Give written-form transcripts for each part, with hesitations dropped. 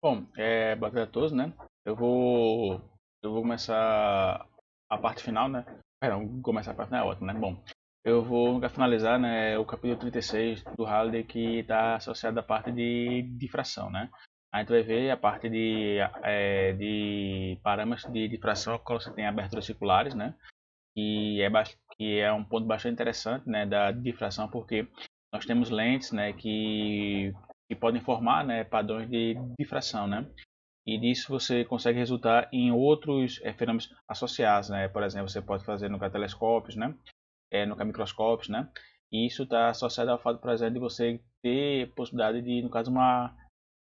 Bom, boa tarde a todos, né? Eu vou começar a parte final, né? Perdão, começar a parte final é ótimo, né? Bom, eu vou finalizar, né, o capítulo 36 do Halliday que está associado à parte de difração, né? A gente vai ver a parte de parâmetros de difração quando você tem aberturas circulares, né? Que é um ponto bastante interessante, né, da difração, porque nós temos lentes, né, que podem formar, né, padrões de difração, né? E disso você consegue resultar em outros fenômenos associados, né? Por exemplo, você pode fazer no telescópios, né? No microscópios, né? E isso está associado ao fato, por exemplo, de você ter possibilidade de, no caso, uma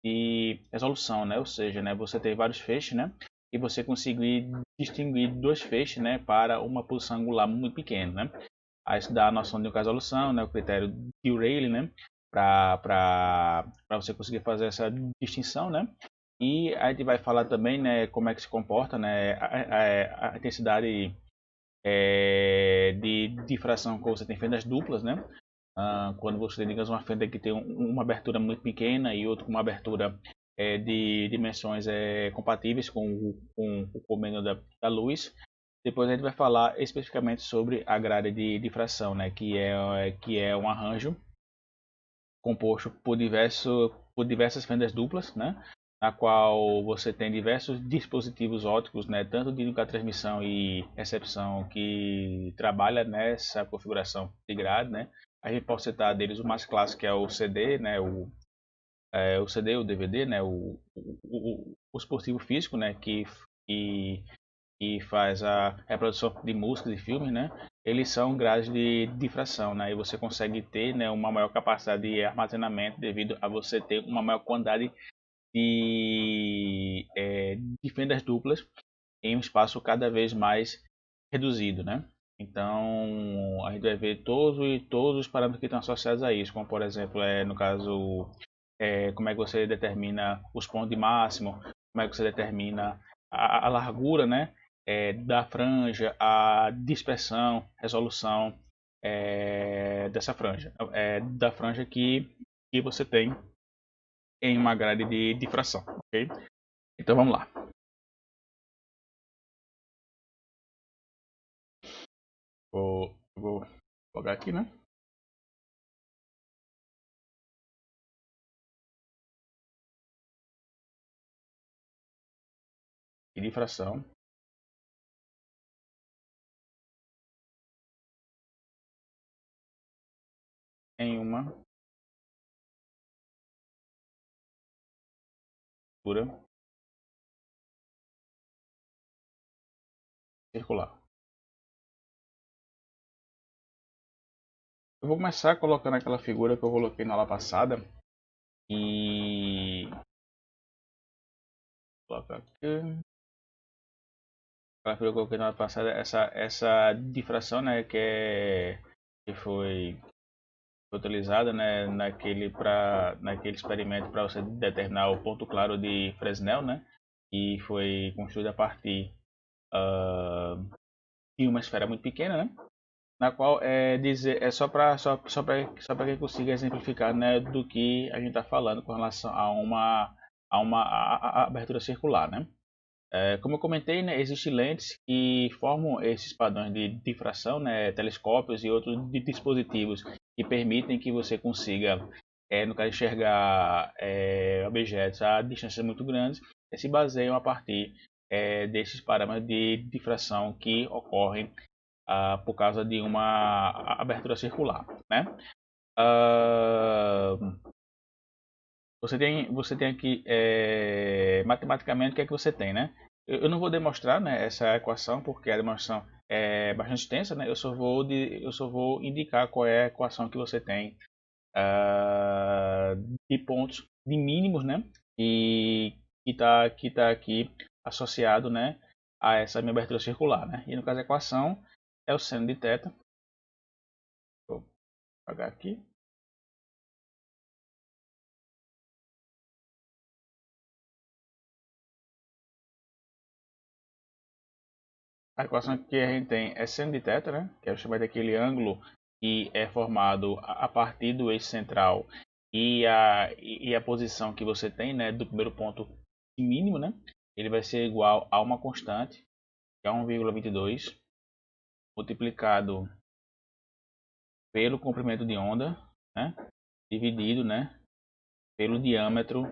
de resolução, né? Ou seja, né, você tem vários feixes, né? E você conseguir distinguir dois feixes, né, para uma posição angular muito pequena, né? Aí isso dá a noção de resolução, né, o critério de Rayleigh, né, para você conseguir fazer essa distinção, né? E a gente vai falar também, né, como é que se comporta, né, a intensidade de difração quando você tem fendas duplas, né? Quando você tem, digamos, uma fenda que tem uma abertura muito pequena e outra com uma abertura de dimensões compatíveis com o convênio da luz. Depois a gente vai falar especificamente sobre a grade de difração, né, que é um arranjo composto por diversas fendas duplas, né, na qual você tem diversos dispositivos ópticos, né, tanto de transmissão e recepção que trabalha nessa configuração de grade, né. A gente pode citar deles o mais clássico que é o CD, né, o CD, o DVD, né, o dispositivo físico, né, que que faz a reprodução de músicas e filmes, né? Eles são grades de difração, né? E você consegue ter, né, uma maior capacidade de armazenamento devido a você ter uma maior quantidade de fendas duplas em um espaço cada vez mais reduzido, né? Então, a gente vai ver todos os parâmetros que estão associados a isso, como por exemplo, no caso, como é que você determina os pontos de máximo, como é que você determina a largura, né, da franja, a dispersão, resolução dessa franja, da franja que você tem em uma grade de difração, ok? Então vamos lá. Vou colocar aqui, né? E difração em uma figura circular. Eu vou começar colocando aquela figura que eu coloquei na aula passada e colocar aqui. Aquela figura que eu coloquei na aula passada, essa difração, né, que foi utilizada, né, naquele experimento para você determinar o ponto claro de Fresnel, né, e foi construído a partir de uma esfera muito pequena, né, na qual dizer só para que eu consiga exemplificar, né, do que a gente está falando com relação a abertura circular, né. Como eu comentei, né, existem lentes que formam esses padrões de difração, né, telescópios e outros dispositivos que permitem que você consiga, no caso, enxergar objetos a distâncias muito grandes, e se baseiam a partir desses parâmetros de difração que ocorrem por causa de uma abertura circular, né? Ah, você tem aqui, matematicamente, o que é que você tem, né? Eu não vou demonstrar, né, essa equação, porque a demonstração é bastante extensa, né? Eu só vou indicar qual é a equação que você tem ah, de pontos, de mínimos, né? E que tá aqui associado, né, a essa minha abertura circular, né? E no caso a equação é o seno de θ. Vou apagar aqui. A equação que a gente tem é seno de θ, né? Que é chamado daquele ângulo que é formado a partir do eixo central e a posição que você tem, né, do primeiro ponto mínimo, né? Ele vai ser igual a uma constante, que é 1,22, multiplicado pelo comprimento de onda, né? Dividido, né? Pelo diâmetro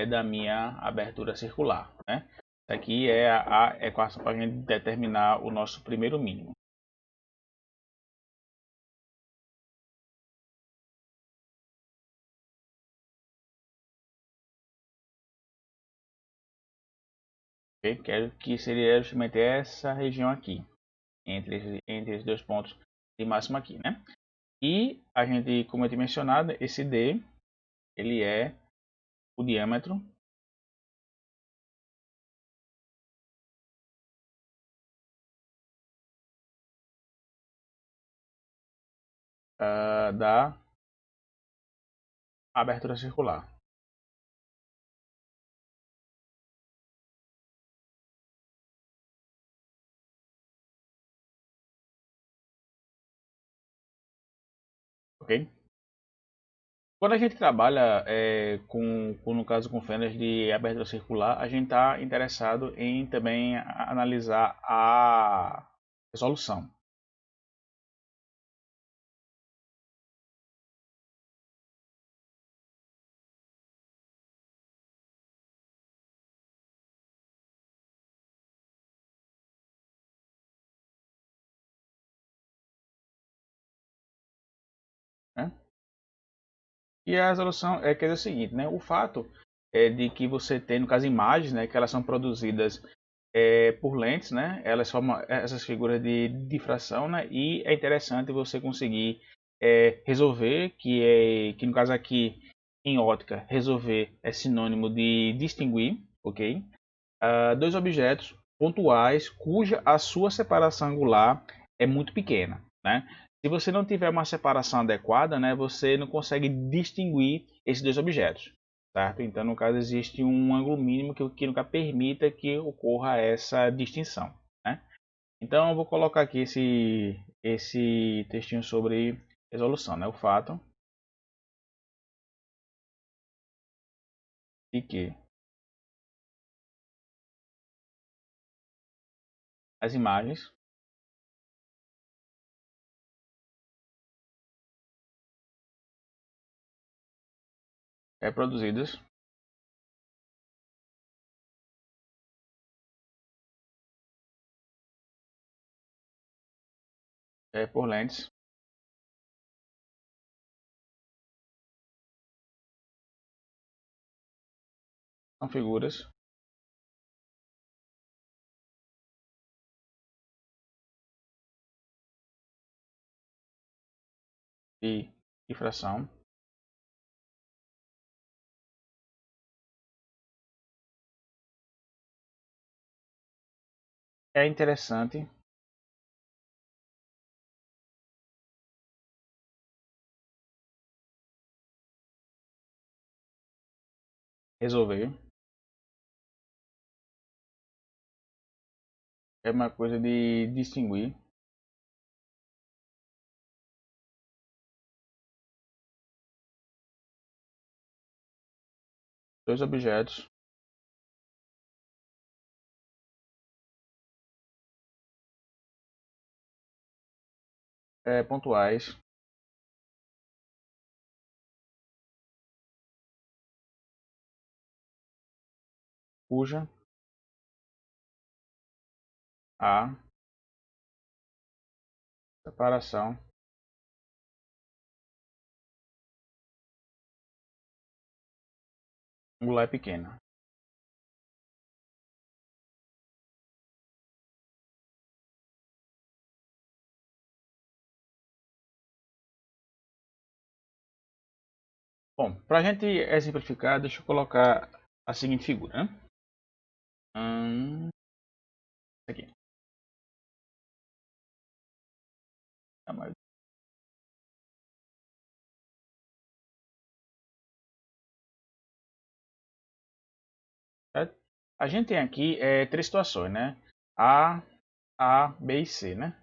da minha abertura circular, né? Isso aqui é a equação para a gente determinar o nosso primeiro mínimo. Okay? Quero que seria justamente essa região aqui, entre os dois pontos de máximo aqui, né? E a gente, como eu tinha mencionado, esse D, ele é o diâmetro da abertura circular. Ok? Quando a gente trabalha no caso, com fendas de abertura circular, a gente está interessado em também analisar a resolução. Né? E a resolução quer dizer o seguinte, né? O fato é de que você tem, no caso, imagens, né, que elas são produzidas por lentes, né? Elas formam essas figuras de difração, né? E é interessante você conseguir resolver, que no caso aqui em ótica, resolver é sinônimo de distinguir, ok? Dois objetos pontuais cuja a sua separação angular é muito pequena, né? Se você não tiver uma separação adequada, né, você não consegue distinguir esses dois objetos, certo? Então, no caso, existe um ângulo mínimo que nunca permita que ocorra essa distinção, né? Então, eu vou colocar aqui esse textinho sobre resolução, né? O fato de que as imagens reproduzidas por lentes são figuras de difração é interessante resolver. É uma coisa de distinguir dois objetos pontuais cuja a separação angular é pequena. Bom, para a gente exemplificar, deixa eu colocar a seguinte figura, né? Aqui. A maioria- certo? A gente tem aqui três situações, né? A, B e C, né?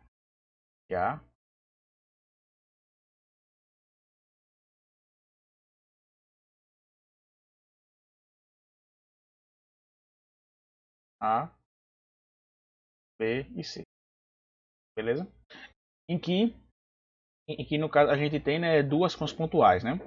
Que é A, A, B e C, beleza? Em que, em que no caso a gente tem, né, duas fontes pontuais, né?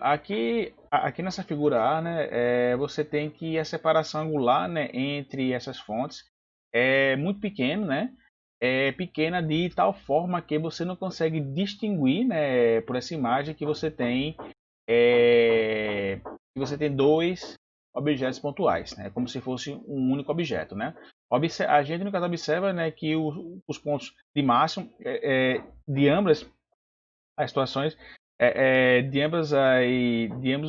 Aqui nessa figura A, né, você tem que a separação angular, né, entre essas fontes é muito pequena, né? É pequena de tal forma que você não consegue distinguir, né, por essa imagem que você tem dois objetos pontuais, né, como se fosse um único objeto, né? A gente no caso observa, né, que os pontos de máximo de ambas as situações de ambos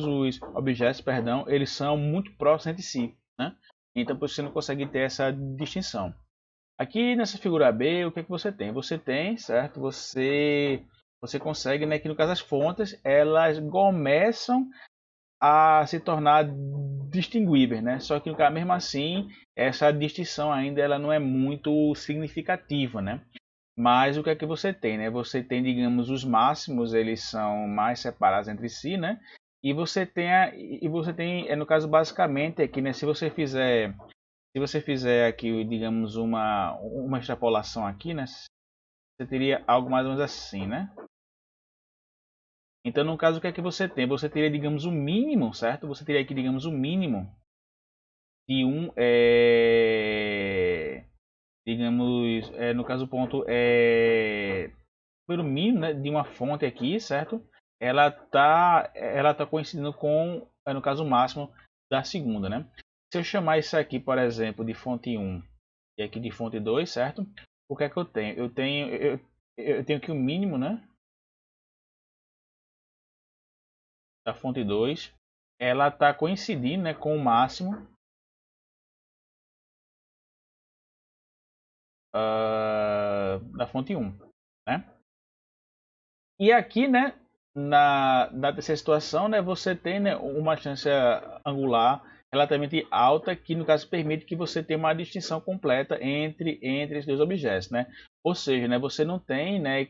os objetos, perdão, eles são muito próximos entre si, né? Então você não consegue ter essa distinção. Aqui nessa figura B, o que é que você tem? Você tem, certo? Você consegue, né, que no caso as fontes, elas começam a se tornar distinguíveis, né? Só que mesmo assim, essa distinção ainda ela não é muito significativa, né? Mas o que é que você tem, né? Você tem, digamos, os máximos, eles são mais separados entre si, né? E você tem, no caso, basicamente aqui, né? Se você fizer aqui, digamos, uma extrapolação aqui, né? Você teria algo mais ou menos assim, né? Então, no caso, o que é que você tem? Você teria, digamos, o mínimo, certo? Você teria aqui, digamos, o mínimo de digamos, no caso, o ponto pelo mínimo, né, de uma fonte aqui, certo? Ela tá coincidindo com, no caso, o máximo da segunda, né? Se eu chamar isso aqui, por exemplo, de fonte um e aqui de fonte 2, certo? O que é que eu tenho? Eu tenho aqui o mínimo, né, da fonte 2. Ela está coincidindo, né, com o máximo da fonte um, né? E aqui, né, na terceira situação, né, você tem, né, uma chance angular relativamente alta, que no caso permite que você tenha uma distinção completa entre esses dois objetos, né? Ou seja, né, você não tem, né,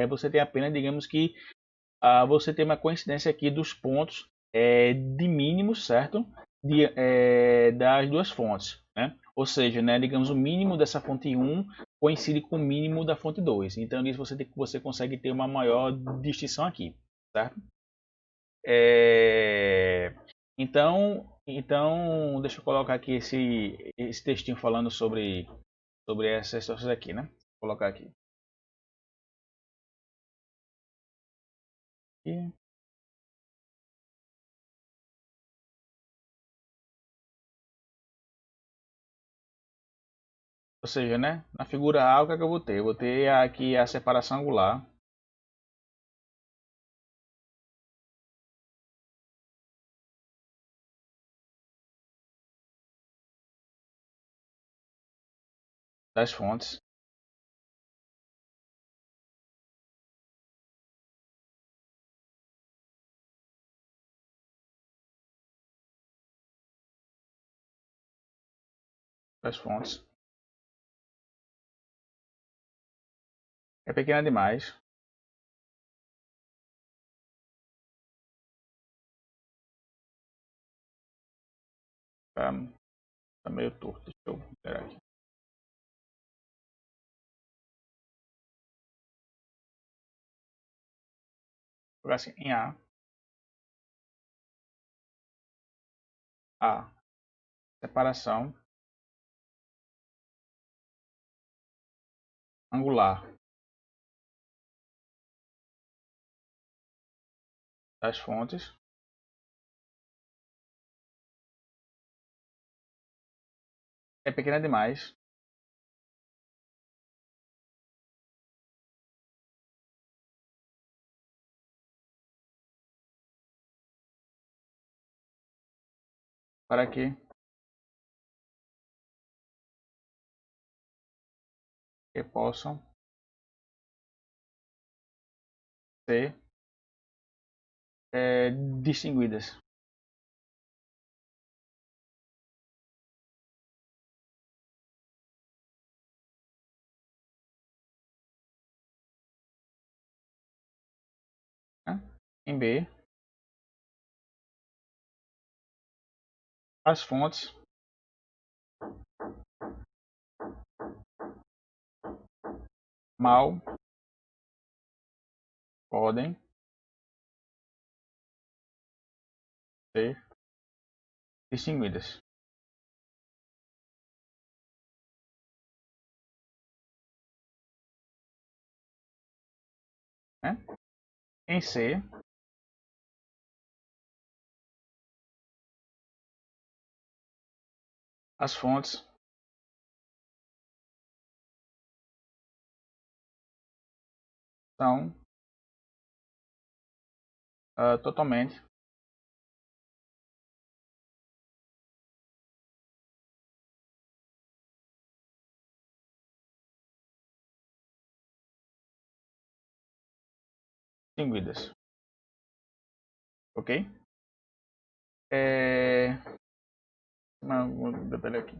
você tem apenas, digamos que você tem uma coincidência aqui dos pontos de mínimos, certo? Das duas fontes, né? Ou seja, né, digamos, o mínimo dessa fonte um coincide com o mínimo da fonte 2. Então, nisso você consegue ter uma maior distinção aqui, certo? É, então, deixa eu colocar aqui esse textinho falando sobre essas situações aqui, né? Vou colocar aqui. E, ou seja, né? Na figura A, o que é que eu vou ter? Eu vou ter aqui a separação angular das fontes. Das fontes. É pequena demais. Tá, tá meio torto. Deixa eu ver aqui. Vou colocar assim, em A. A. Separação angular das fontes. É pequena demais para que possam ser distinguidas. Né? Em B, as fontes mal podem ser distinguidas, né? Em C, as fontes são totalmente distinguidas, ok? É... Um detalhe aqui.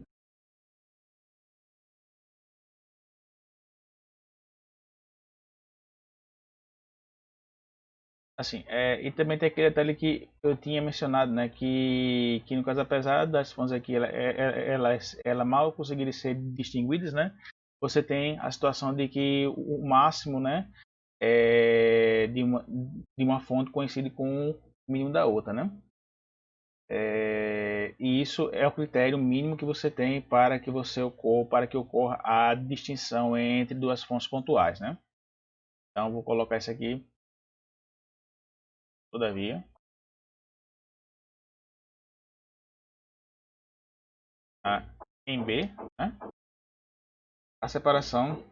Assim, e também tem aquele detalhe que eu tinha mencionado, né, que no caso, apesar das fontes aqui, ela mal conseguirem ser distinguidas, né, você tem a situação de que o máximo, né, de uma fonte coincide com o mínimo da outra, né? E isso é o critério mínimo que você tem para que ocorra a distinção entre duas fontes pontuais, né? Então, vou colocar isso aqui, todavia, em B, né? A separação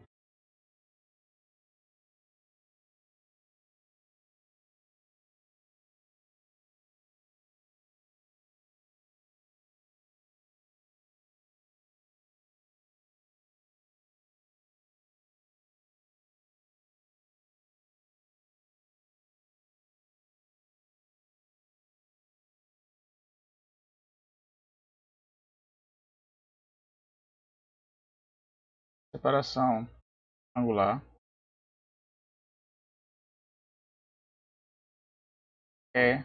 angular é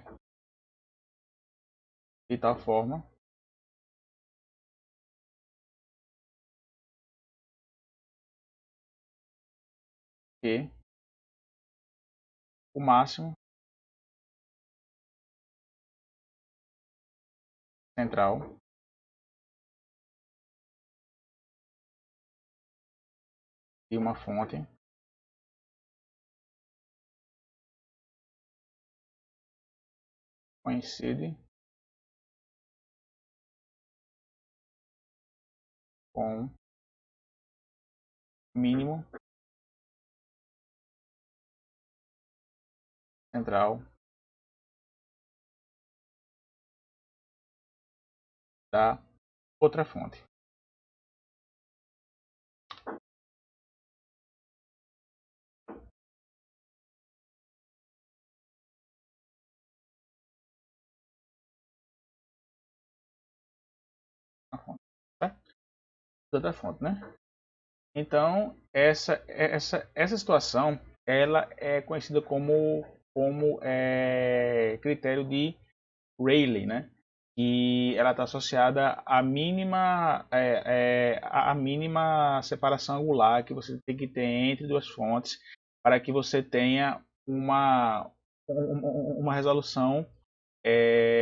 de tal forma que o máximo central de uma fonte coincide com o mínimo central da outra fonte. Tá? Da outra fonte, né? Então, essa situação, ela é conhecida como critério de Rayleigh, né? E ela está associada à mínima separação angular que você tem que ter entre duas fontes para que você tenha uma resolução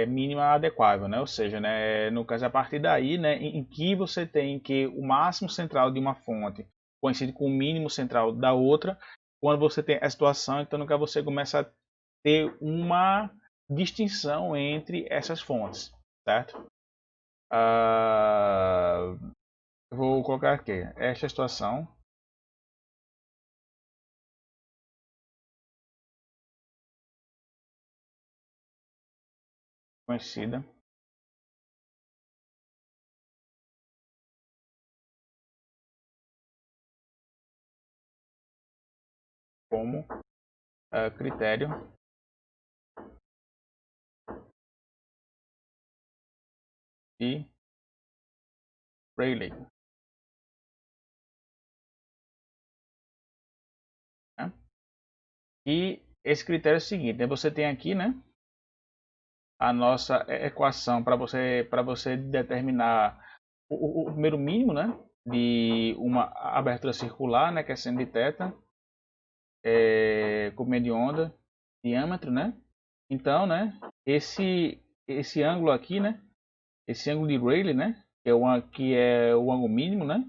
mínima adequável, né? Ou seja, né, no caso a partir daí, né, em que você tem que o máximo central de uma fonte coincide com o mínimo central da outra, quando você tem a situação, então no caso você começa a ter uma distinção entre essas fontes, certo? Ah, vou colocar aqui esta situação conhecida como critério de Rayleigh, né? E esse critério é o seguinte, né? Você tem aqui, né, a nossa equação para você determinar o número mínimo, né, de uma abertura circular, né, que é seno de θ, comprimento de onda, diâmetro, né? Então, né, esse ângulo aqui, né, esse ângulo de Rayleigh, né, que é o ângulo mínimo, né,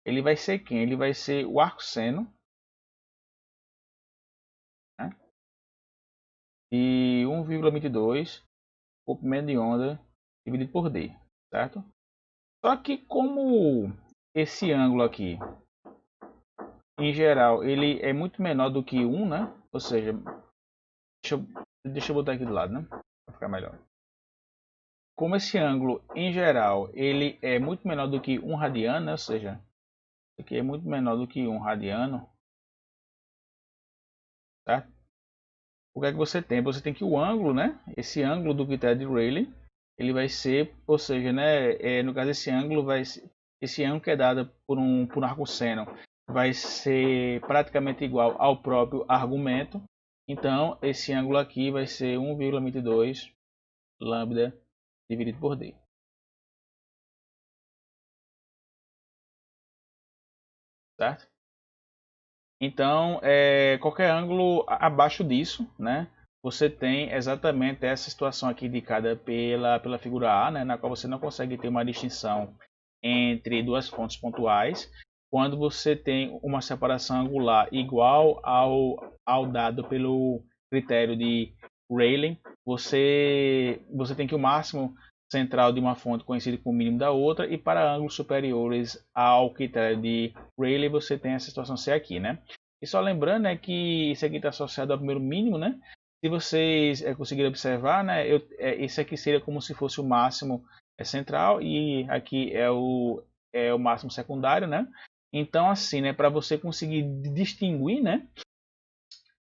ele vai ser quem? Ele vai ser o arcosseno, né, de 1,22 comprimento de onda dividido por D, certo? Só que como esse ângulo aqui, em geral, ele é muito menor do que 1, né? Ou seja, deixa eu botar aqui do lado, né? Para ficar melhor. Como esse ângulo, em geral, ele é muito menor do que 1 radiano, né? Ou seja, isso aqui é muito menor do que 1 radiano, tá? O que é que você tem? Você tem que o ângulo, né? Esse ângulo do critério de Rayleigh, ele vai ser, ou seja, né? No caso, esse ângulo que é dado por um arcosseno vai ser praticamente igual ao próprio argumento. Então, esse ângulo aqui vai ser 1,22 lambda dividido por D. Certo? Então, qualquer ângulo abaixo disso, né, você tem exatamente essa situação aqui indicada pela figura A, né, na qual você não consegue ter uma distinção entre duas fontes pontuais. Quando você tem uma separação angular igual ao dado pelo critério de Rayleigh, você tem que o máximo central de uma fonte coincide com o mínimo da outra, e para ângulos superiores ao critério de Rayleigh você tem essa situação C aqui, né? E só lembrando, né, que isso aqui está associado ao primeiro mínimo, né? Se vocês conseguirem observar, né, esse aqui seria como se fosse o máximo central e aqui é o máximo secundário, né? Então, assim, né, para você conseguir distinguir, né,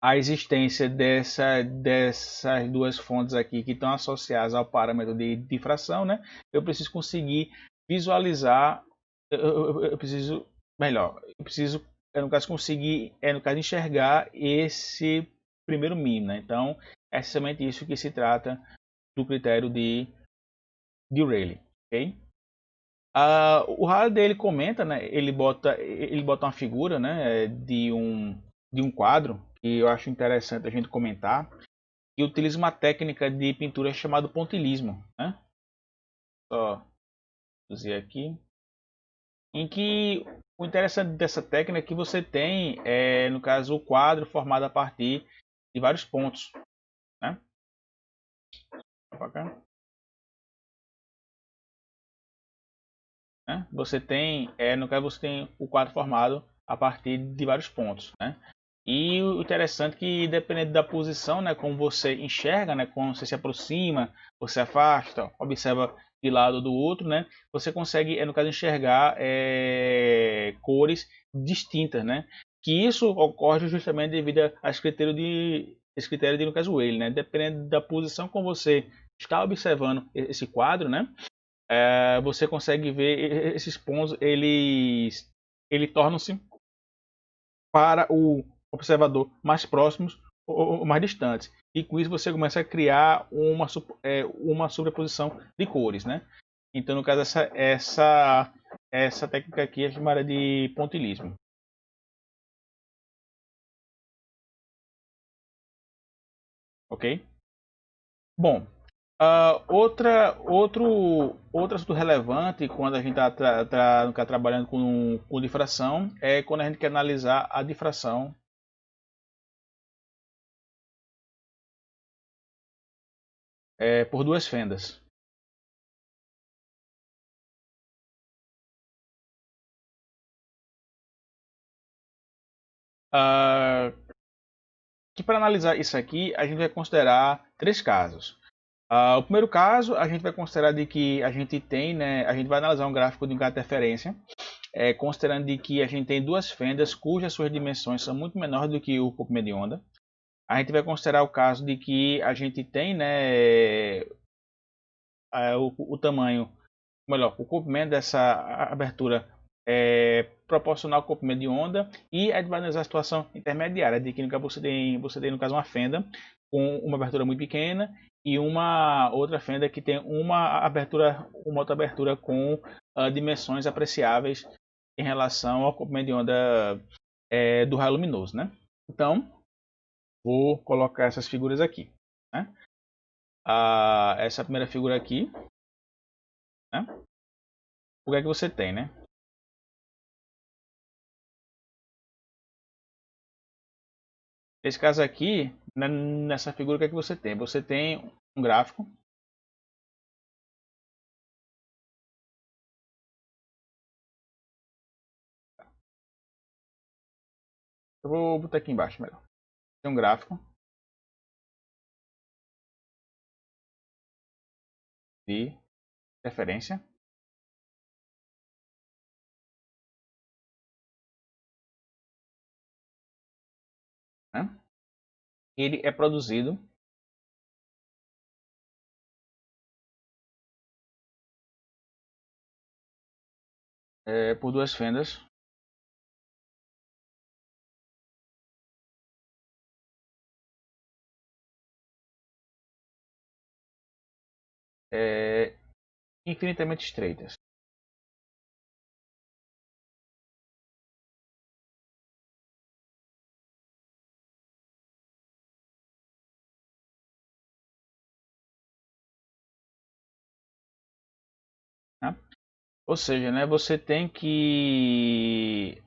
a existência dessas duas fontes aqui que estão associadas ao parâmetro de difração, né, eu preciso conseguir visualizar, eu preciso, melhor, eu preciso, no caso, conseguir, no caso, enxergar esse primeiro mínimo, né? Então, é somente isso que se trata do critério de Rayleigh, ok? O Halliday ele comenta, né? Ele bota uma figura, né? De um quadro que eu acho interessante a gente comentar, e utiliza uma técnica de pintura chamada pontilhismo, né? Só dizer aqui, em que o interessante dessa técnica é que você tem, no caso, o quadro formado a partir de vários pontos, né? Né? Você tem, no caso, você tem o quadro formado a partir de vários pontos, né? E o interessante é que, dependendo da posição, né, como você enxerga, né, como você se aproxima, você afasta, observa de lado ou do outro, né, você consegue, no caso, enxergar cores distintas, né? Que isso ocorre justamente devido a esse critério de no caso Rayleigh, né? Dependendo da posição como você está observando esse quadro, né? Você consegue ver esses pontos, ele tornam-se para o observador mais próximos ou mais distantes. E com isso você começa a criar uma sobreposição de cores, né? Então, no caso, essa técnica aqui é chamada de pontilhismo. Ok? Bom, outro assunto relevante quando a gente está trabalhando com difração é quando a gente quer analisar a difração por duas fendas. Uh, que para analisar isso aqui, a gente vai considerar três casos. O primeiro caso, a gente vai considerar de que a gente tem, né, a gente vai analisar um gráfico de interferência, considerando de que a gente tem duas fendas cujas suas dimensões são muito menores do que o comprimento de onda. A gente vai considerar o caso de que a gente tem, né, o tamanho, melhor, o comprimento dessa abertura proporcional ao comprimento de onda, e a gente vai analisar a situação intermediária, de que no caso você tem no caso uma fenda com uma abertura muito pequena e uma outra fenda que tem uma outra abertura com dimensões apreciáveis em relação ao comprimento de onda do raio luminoso, né? Então, vou colocar essas figuras aqui, né? Essa primeira figura aqui, né? O que é que você tem, né? Nesse caso aqui, nessa figura, o que é que você tem? Você tem um gráfico. Eu vou botar aqui embaixo melhor. Tem um gráfico de referência, né? Ele é produzido por duas fendas é, infinitamente estreitas. Né? Ou seja, né, você tem que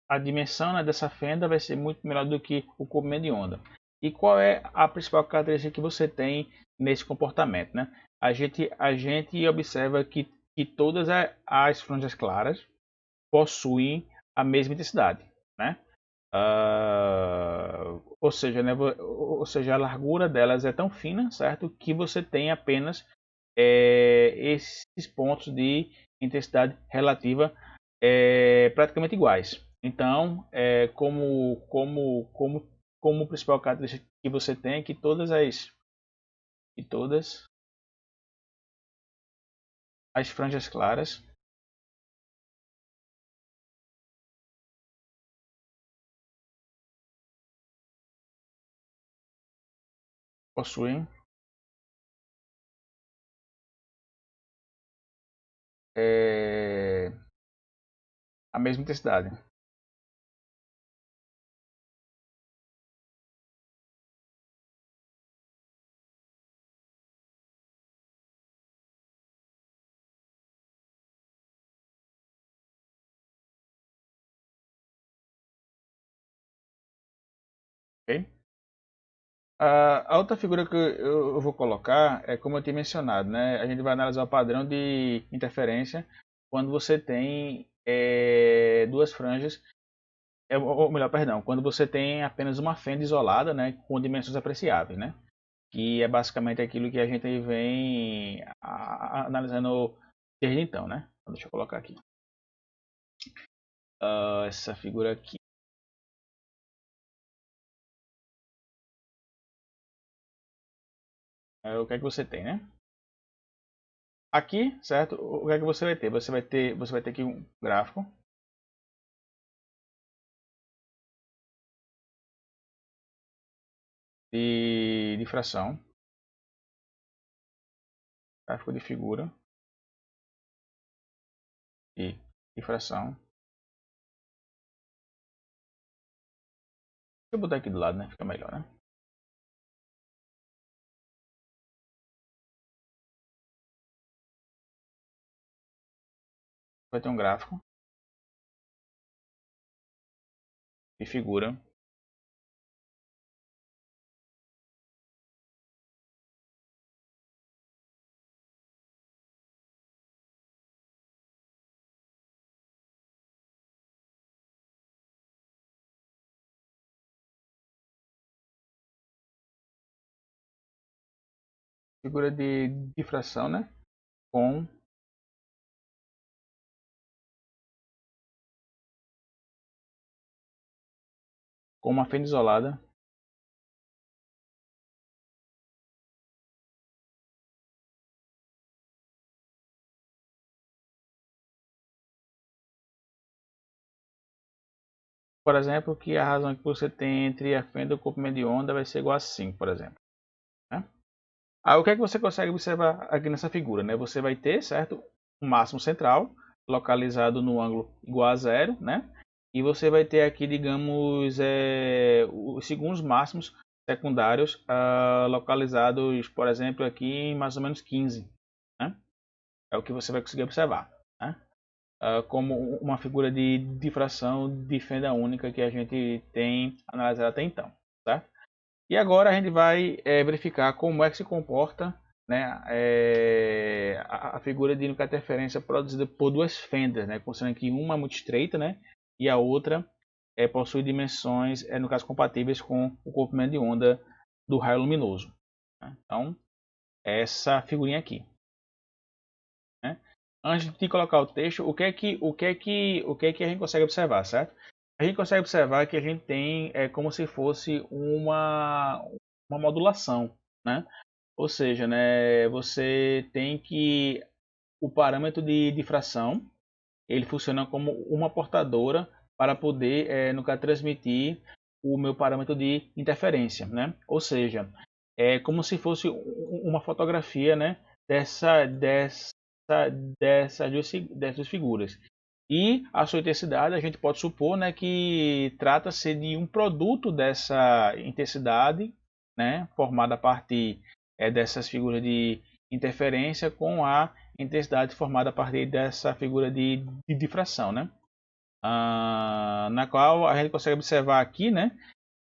a dimensão, né, dessa fenda vai ser muito melhor do que o comprimento de onda. E qual é a principal característica que você tem nesse comportamento? Né? A gente observa que todas as franjas claras possuem a mesma intensidade. Né? Ou seja, né, a largura delas é tão fina, certo, que você tem apenas esses pontos de intensidade relativa praticamente iguais. Então, como principal característica que você tem é que todas as franjas claras possuem é, a mesma intensidade. Okay? A outra figura que eu vou colocar é como eu tinha mencionado, né? A gente vai analisar o padrão de interferência quando você tem duas franjas, ou melhor, perdão, quando você tem apenas uma fenda isolada, né, com dimensões apreciáveis, né? Que é basicamente aquilo que a gente vem analisando desde então, né? Deixa eu colocar aqui. Essa figura aqui. O que é que você tem, né? Aqui, certo? O que é que você vai ter? Você vai ter aqui um gráfico de fração, gráfico de figura de fração. Deixa eu botar aqui do lado, né? Fica melhor, né? Vai ter um gráfico de figura. Figura de difração, né? Com uma fenda isolada. Por exemplo, que a razão que você tem entre a fenda e o comprimento de onda vai ser igual a 5, por exemplo. Né? Aí o que é que você consegue observar aqui nessa figura? Né? Você vai ter, certo, um máximo central, localizado no ângulo igual a zero, né? E você vai ter aqui, digamos, os segundos máximos secundários localizados, por exemplo, aqui em mais ou menos 15. Né? É o que você vai conseguir observar. Né? Como uma figura de difração de fenda única que a gente tem analisado até então. Certo? E agora a gente vai verificar como é que se comporta, né, a figura de interferência produzida por duas fendas, né, considerando que uma é muito estreita, né, e a outra possui dimensões, no caso, compatíveis com o comprimento de onda do raio luminoso. Né? Então, essa figurinha aqui. Né? Antes de colocar o texto, o que é que a gente consegue observar, certo? A gente consegue observar que a gente tem como se fosse uma modulação, né? Ou seja, né, você tem que o parâmetro de difração ele funciona como uma portadora para poder, no caso, transmitir o meu parâmetro de interferência, né? Ou seja, é como se fosse uma fotografia, né, dessas duas figuras. E a sua intensidade, a gente pode supor, né, que trata-se de um produto dessa intensidade, né, formada a partir dessas figuras de interferência com a intensidade formada a partir dessa figura de difração, né? Na qual a gente consegue observar aqui, né,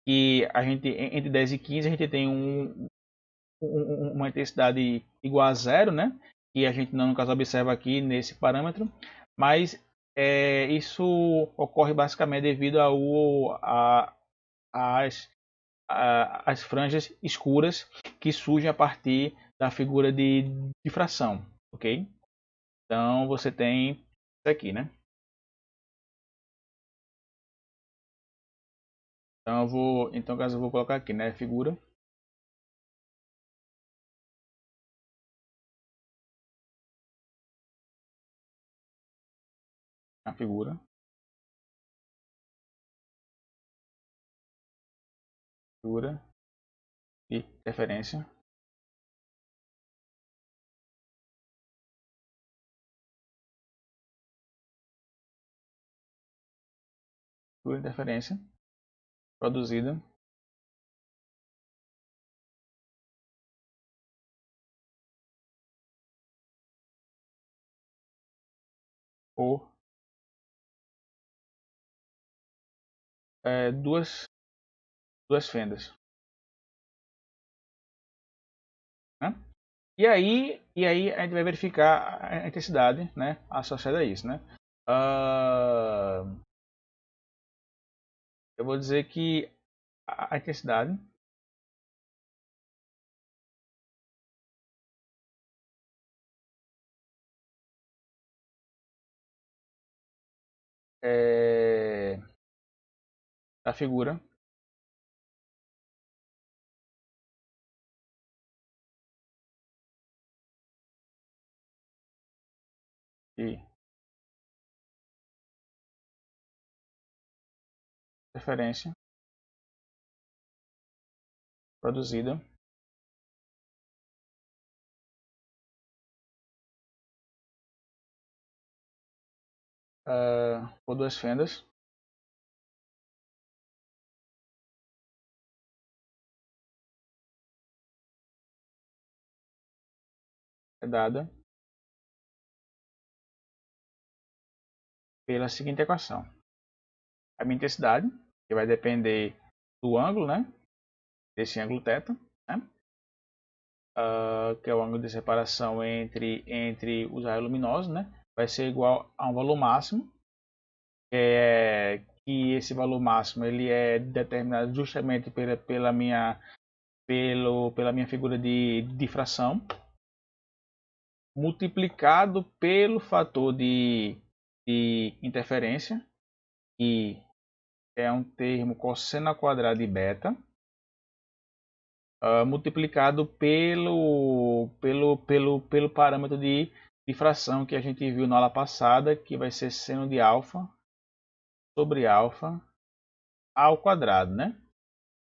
que a gente entre 10 e 15 a gente tem uma intensidade igual a zero, né? Que a gente não, no caso, observa aqui nesse parâmetro, mas isso ocorre basicamente devido às, às franjas escuras que surgem a partir da figura de difração, ok? Então você tem isso aqui, né? Então caso eu vou colocar aqui, né? Figura, a figura de referência, figura de referência produzida por duas fendas, né? E aí a gente vai verificar a intensidade, né, associada a isso, né? Ah, eu vou dizer que a intensidade da figura de referência produzida por duas fendas é dada pela seguinte equação. A minha intensidade, que vai depender do ângulo, né, desse ângulo θ, né, que é o ângulo de separação entre os raios luminosos, né, vai ser igual a um valor máximo, que esse valor máximo ele é determinado justamente pela minha figura de difração, multiplicado pelo fator de interferência, que é um termo cosseno ao quadrado de beta, multiplicado pelo parâmetro de difração que a gente viu na aula passada, que vai ser seno de alfa sobre alfa ao quadrado, né?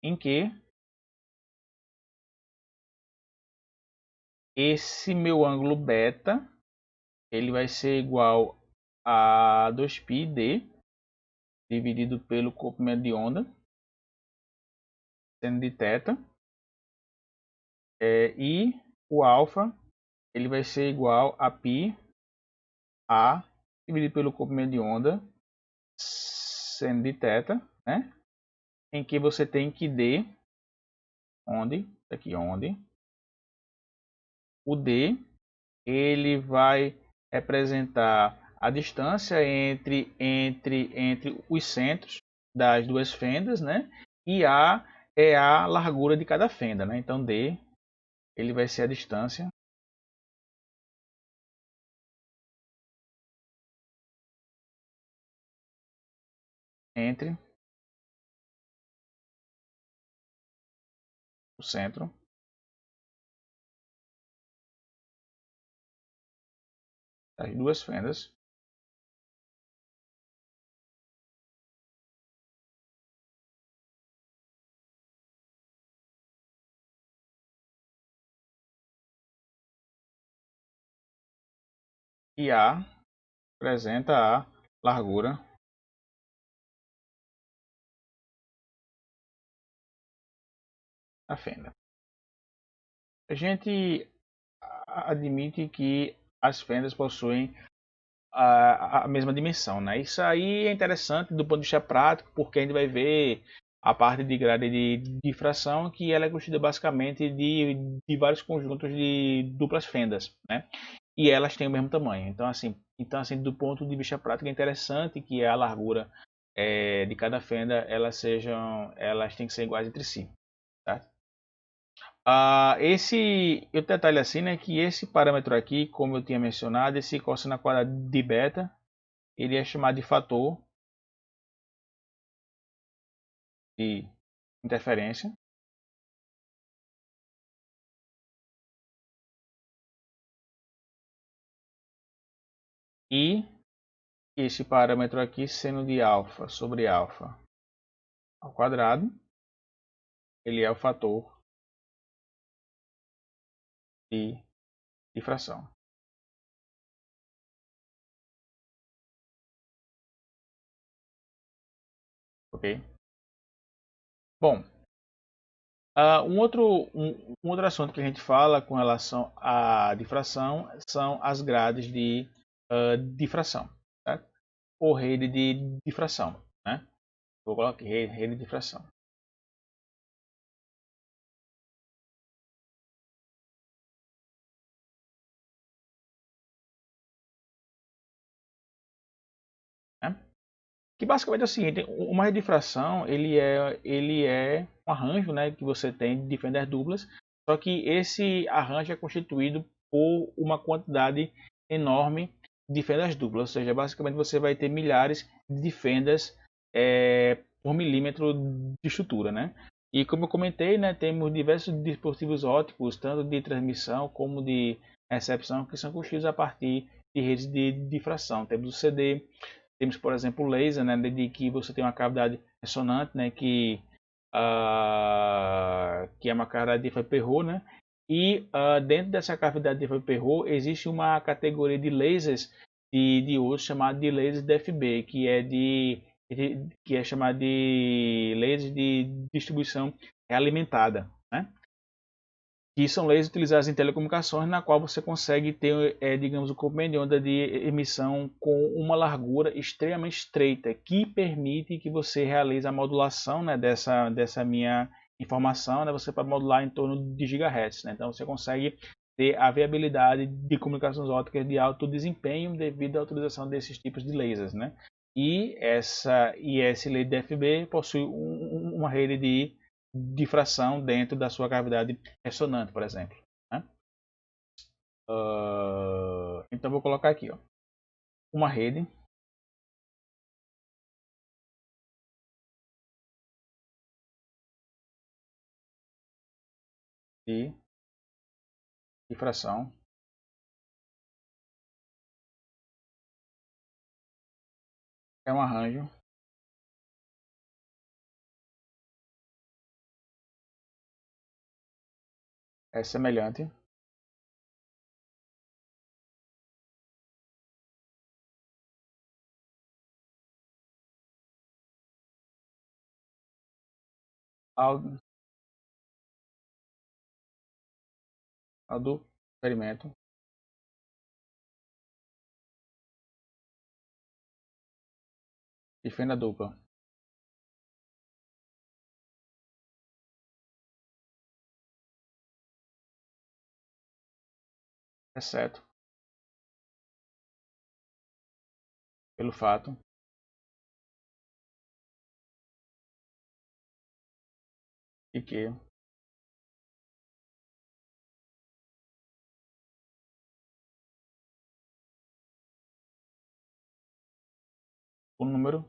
Em que esse meu ângulo beta ele vai ser igual a 2πd dividido pelo comprimento de onda, seno de θ, e o alfa ele vai ser igual a π a dividido pelo comprimento de onda, seno de θ, né? Em que você tem que D, onde o D ele vai representar a distância entre os centros das duas fendas, né? E A é a largura de cada fenda, né? Então D ele vai ser a distância entre o centro das duas fendas e A representa a largura da fenda. A gente admite que as fendas possuem a mesma dimensão, né? Isso aí é interessante do ponto de vista prático, porque a gente vai ver a parte de grade de difração, que ela é constituída basicamente de vários conjuntos de duplas fendas, né? E elas têm o mesmo tamanho. Então assim, do ponto de vista prático é interessante que a largura de cada fenda elas têm que ser iguais entre si, tá? O detalhe assim, né, que esse parâmetro aqui, como eu tinha mencionado, esse cosseno quadrado de beta, ele é chamado de fator de interferência. E esse parâmetro aqui, seno de alfa sobre alfa ao quadrado, ele é o fator de difração. Ok? Bom, um outro assunto que a gente fala com relação à difração são as grades de difração, tá? Ou rede de difração, né? Vou colocar aqui, rede de difração. Né? Que basicamente é o seguinte, uma rede de difração ele é um arranjo, né, que você tem de fendas duplas, só que esse arranjo é constituído por uma quantidade enorme de fendas duplas, ou seja, basicamente você vai ter milhares de fendas por milímetro de estrutura, né? E como eu comentei, né, temos diversos dispositivos ópticos, tanto de transmissão como de recepção, que são construídos a partir de redes de difração. Temos o CD, temos, por exemplo, o laser, né, de que você tem uma cavidade ressonante, né, que é uma cavidade de Fourier, né, e dentro dessa cavidade de Fourier existe uma categoria de lasers de uso chamada de lasers DFB, que é chamado de lasers de distribuição realimentada, né? Que são lasers utilizados em telecomunicações, na qual você consegue ter, digamos, o comprimento de onda de emissão com uma largura extremamente estreita, que permite que você realize a modulação, né, dessa minha informação, né, você pode modular em torno de gigahertz, né, então você consegue ter a viabilidade de comunicações ópticas de alto desempenho devido à utilização desses tipos de lasers, né? Esse laser DFB possui uma rede de difração dentro da sua cavidade ressonante, por exemplo, né? Então vou colocar aqui, ó, uma rede de difração é um arranjo semelhante ao do experimento de fenda dupla. Exceto pelo fato de que o número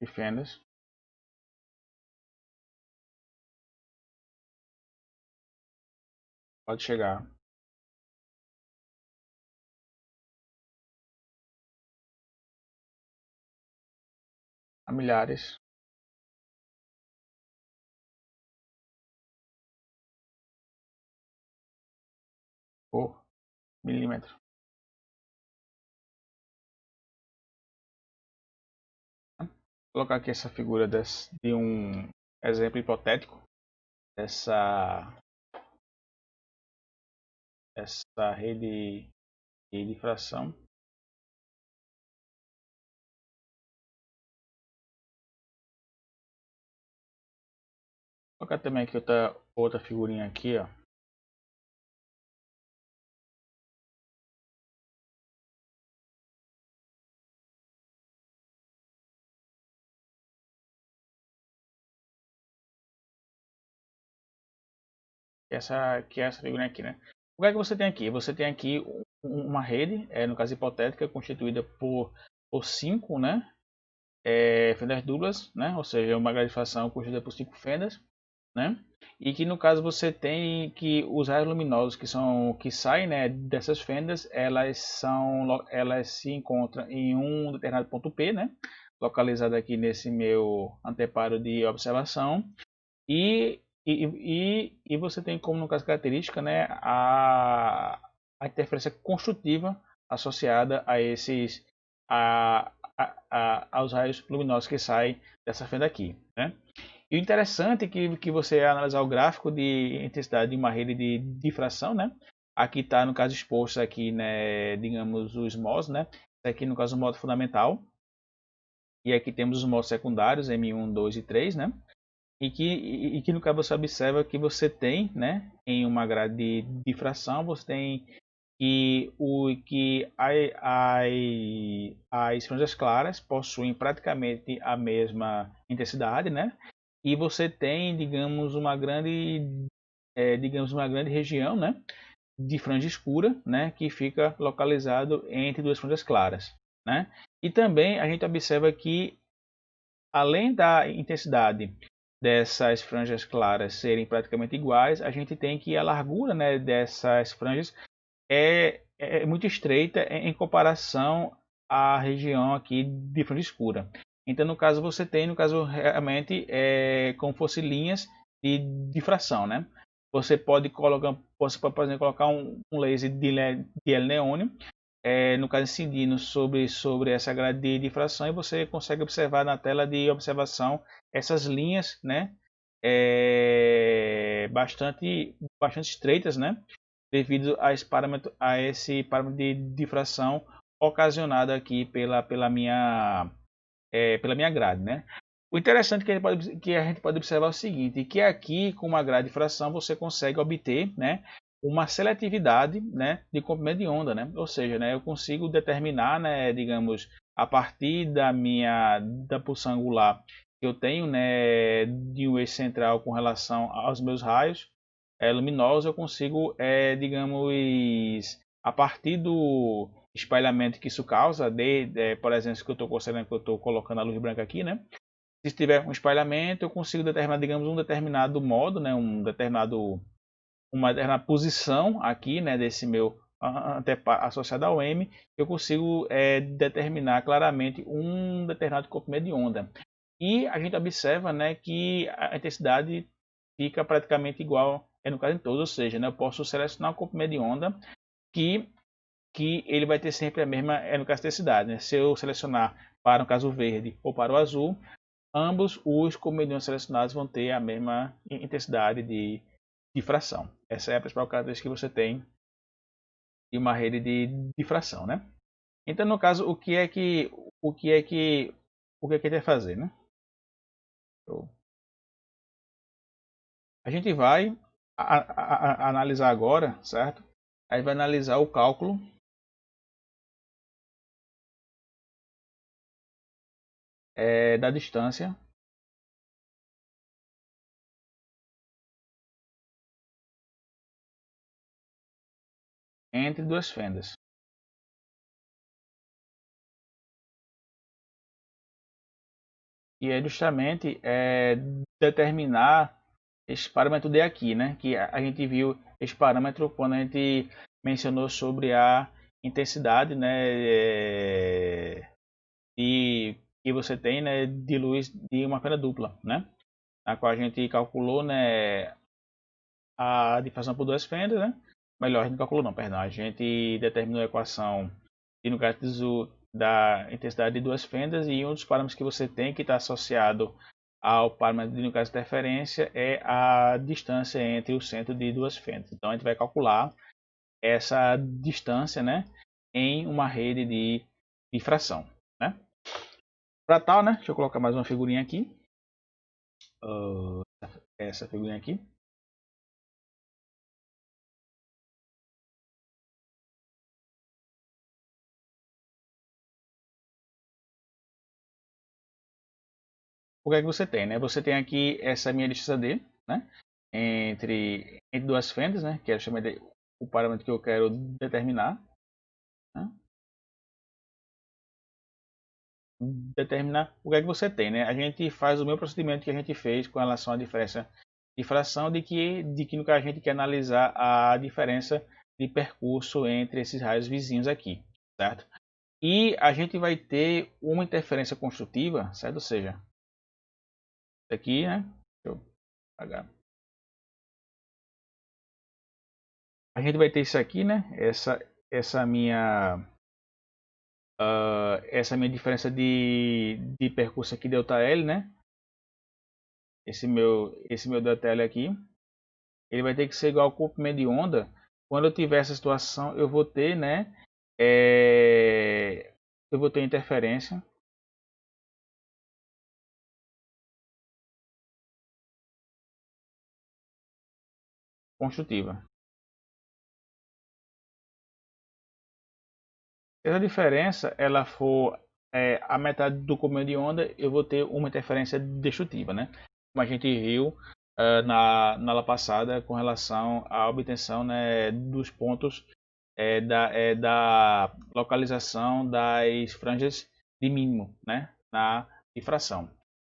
de fendas pode chegar a milhares por milímetro. Vou colocar aqui essa figura de um exemplo hipotético essa rede de difração. Vou colocar também aqui outra figurinha aqui, ó. Que é essa figurinha aqui, né? O que é que você tem aqui? Você tem aqui uma rede, no caso hipotética, constituída por 5, né? Fendas duplas, né? Ou seja, uma gradificação constituída por 5 fendas, né? E que no caso você tem que os raios luminosos que saem, né, dessas fendas, elas se encontram em um determinado ponto P, né? Localizado aqui nesse meu anteparo de observação. E você tem como, no caso, característica, né, a interferência construtiva associada a esses aos raios luminosos que saem dessa fenda aqui, né? E o interessante é que você analisar o gráfico de intensidade de uma rede de difração, né? Aqui está, no caso, exposto aqui, né, digamos, os modos, né? Aqui, no caso, o modo fundamental. E aqui temos os modos secundários, M1, 2 e 3, né? E que no caso você observa que você tem, né, em uma grade de difração, você tem que as franjas claras possuem praticamente a mesma intensidade, né? E você tem, digamos uma grande região, né, de franja escura, né, que fica localizado entre duas franjas claras, né? E também a gente observa que, além da intensidade dessas franjas claras serem praticamente iguais, a gente tem que a largura, né, dessas franjas é muito estreita em comparação à região aqui de franja escura. Então, no caso, você tem, no caso, realmente como fosse linhas de difração, né? Você pode colocar, por exemplo, colocar um laser de neônio, no caso, incidindo sobre essa grade de difração, e você consegue observar na tela de observação essas linhas, né? Bastante estreitas, né? Devido a esse parâmetro de difração ocasionado aqui pela minha grade, né? O interessante que a gente pode observar é o seguinte, que aqui com uma grade de difração você consegue obter, né, uma seletividade, né, de comprimento de onda, né? Ou seja, né, eu consigo determinar, né, digamos, a partir da pulsão angular que eu tenho, né, de um eixo central com relação aos meus raios luminosos, eu consigo, digamos, a partir do espalhamento que isso causa, por exemplo, que eu estou considerando que eu estou colocando a luz branca aqui, né? Se tiver um espalhamento, eu consigo determinar, digamos, um determinado modo, né? Uma determinada posição aqui, né, desse meu associado ao M, eu consigo determinar claramente um determinado comprimento de onda. E a gente observa, né, que a intensidade fica praticamente igual no caso em todos, ou seja, né, eu posso selecionar um comprimento de onda que que ele vai ter sempre a mesma, no caso, intensidade, né? Se eu selecionar para o caso verde ou para o azul, ambos os comediões selecionados vão ter a mesma intensidade de difração. Essa é a principal característica que você tem de uma rede de difração, né? Então, no caso, o que é que ele vai fazer, né? A gente vai analisar agora, certo? Aí vai analisar o cálculo da distância entre duas fendas. E é justamente determinar esse parâmetro de aqui, né? Que a gente viu esse parâmetro quando a gente mencionou sobre a intensidade, né? Que você tem, né? De luz de uma fenda dupla, né? A qual a gente calculou, né? A difração por duas fendas, né? Melhor, a gente não calculou não, perdão. A gente determinou a equação e no caso da intensidade de duas fendas e um dos parâmetros que você tem que está associado ao parâmetro de, no caso, interferência é a distância entre o centro de duas fendas. Então a gente vai calcular essa distância, né, em uma rede de difração, né? Para tal, né, deixa eu colocar mais uma figurinha aqui. Essa figurinha aqui. O que é que você tem, né? Você tem aqui essa minha distância D, né? Entre duas fendas, né? Que é o parâmetro que eu quero determinar, né? Determinar o que é que você tem, né? A gente faz o mesmo procedimento que a gente fez com relação à diferença de fração, de que no que a gente quer analisar a diferença de percurso entre esses raios vizinhos aqui, certo? E a gente vai ter uma interferência construtiva, certo? Ou seja, isso aqui, né? Deixa eu apagar. A gente vai ter isso aqui, né? Essa minha essa minha diferença de percurso aqui, ΔL, né? Esse meu ΔL aqui, ele vai ter que ser igual ao comprimento de onda. Quando eu tiver essa situação, eu vou ter, né? Eu vou ter interferência construtiva. Se essa diferença ela for a metade do comprimento de onda, eu vou ter uma interferência destrutiva, né? Como a gente viu na aula passada com relação à obtenção, né, dos pontos da localização das franjas de mínimo, né, na difração.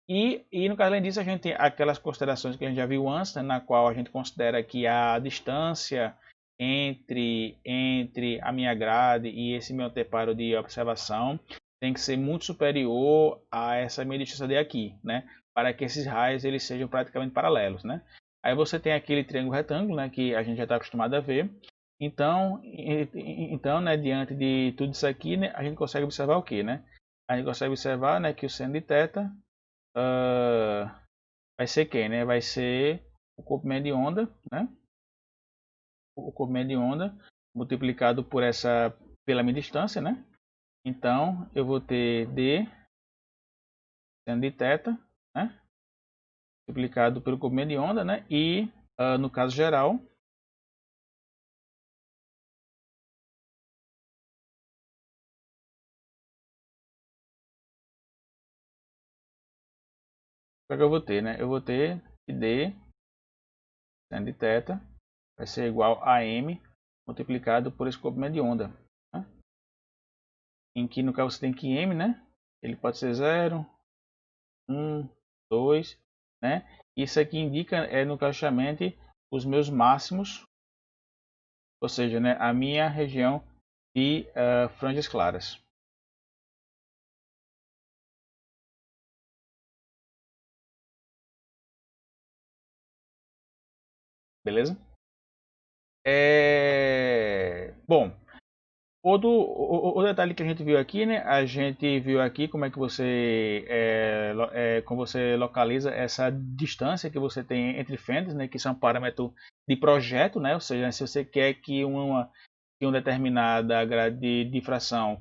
E no caso, além disso, a gente tem aquelas considerações que a gente já viu antes, né, na qual a gente considera que a distância entre a minha grade e esse meu anteparo de observação tem que ser muito superior a essa minha distância de aqui, né, para que esses raios eles sejam praticamente paralelos, né. Aí você tem aquele triângulo retângulo, né, que a gente já está acostumado a ver. Então, né, diante de tudo isso aqui, né, a gente consegue observar o que, né? A gente consegue observar, né, que o seno de θ vai ser quem, né? Vai ser o comprimento de onda, né? O comprimento de onda multiplicado pela minha distância, né? Então, eu vou ter d seno de θ, né? Multiplicado pelo comprimento de onda, né? E, no caso geral, o que é que eu vou ter, né? Eu vou ter que d seno de θ vai ser igual a m multiplicado por esse comprimento de onda, né? Em que no caso você tem que m, né? Ele pode ser 0, 1, 2, né? Isso aqui indica, no caso justamente, os meus máximos, ou seja, né, a minha região de franjas claras. Beleza? Bom, O detalhe que a gente viu aqui, né? A gente viu aqui como é que você como você localiza essa distância que você tem entre fendas, né? Que são parâmetro de projeto, né? Ou seja, se você quer que uma determinada grade de difração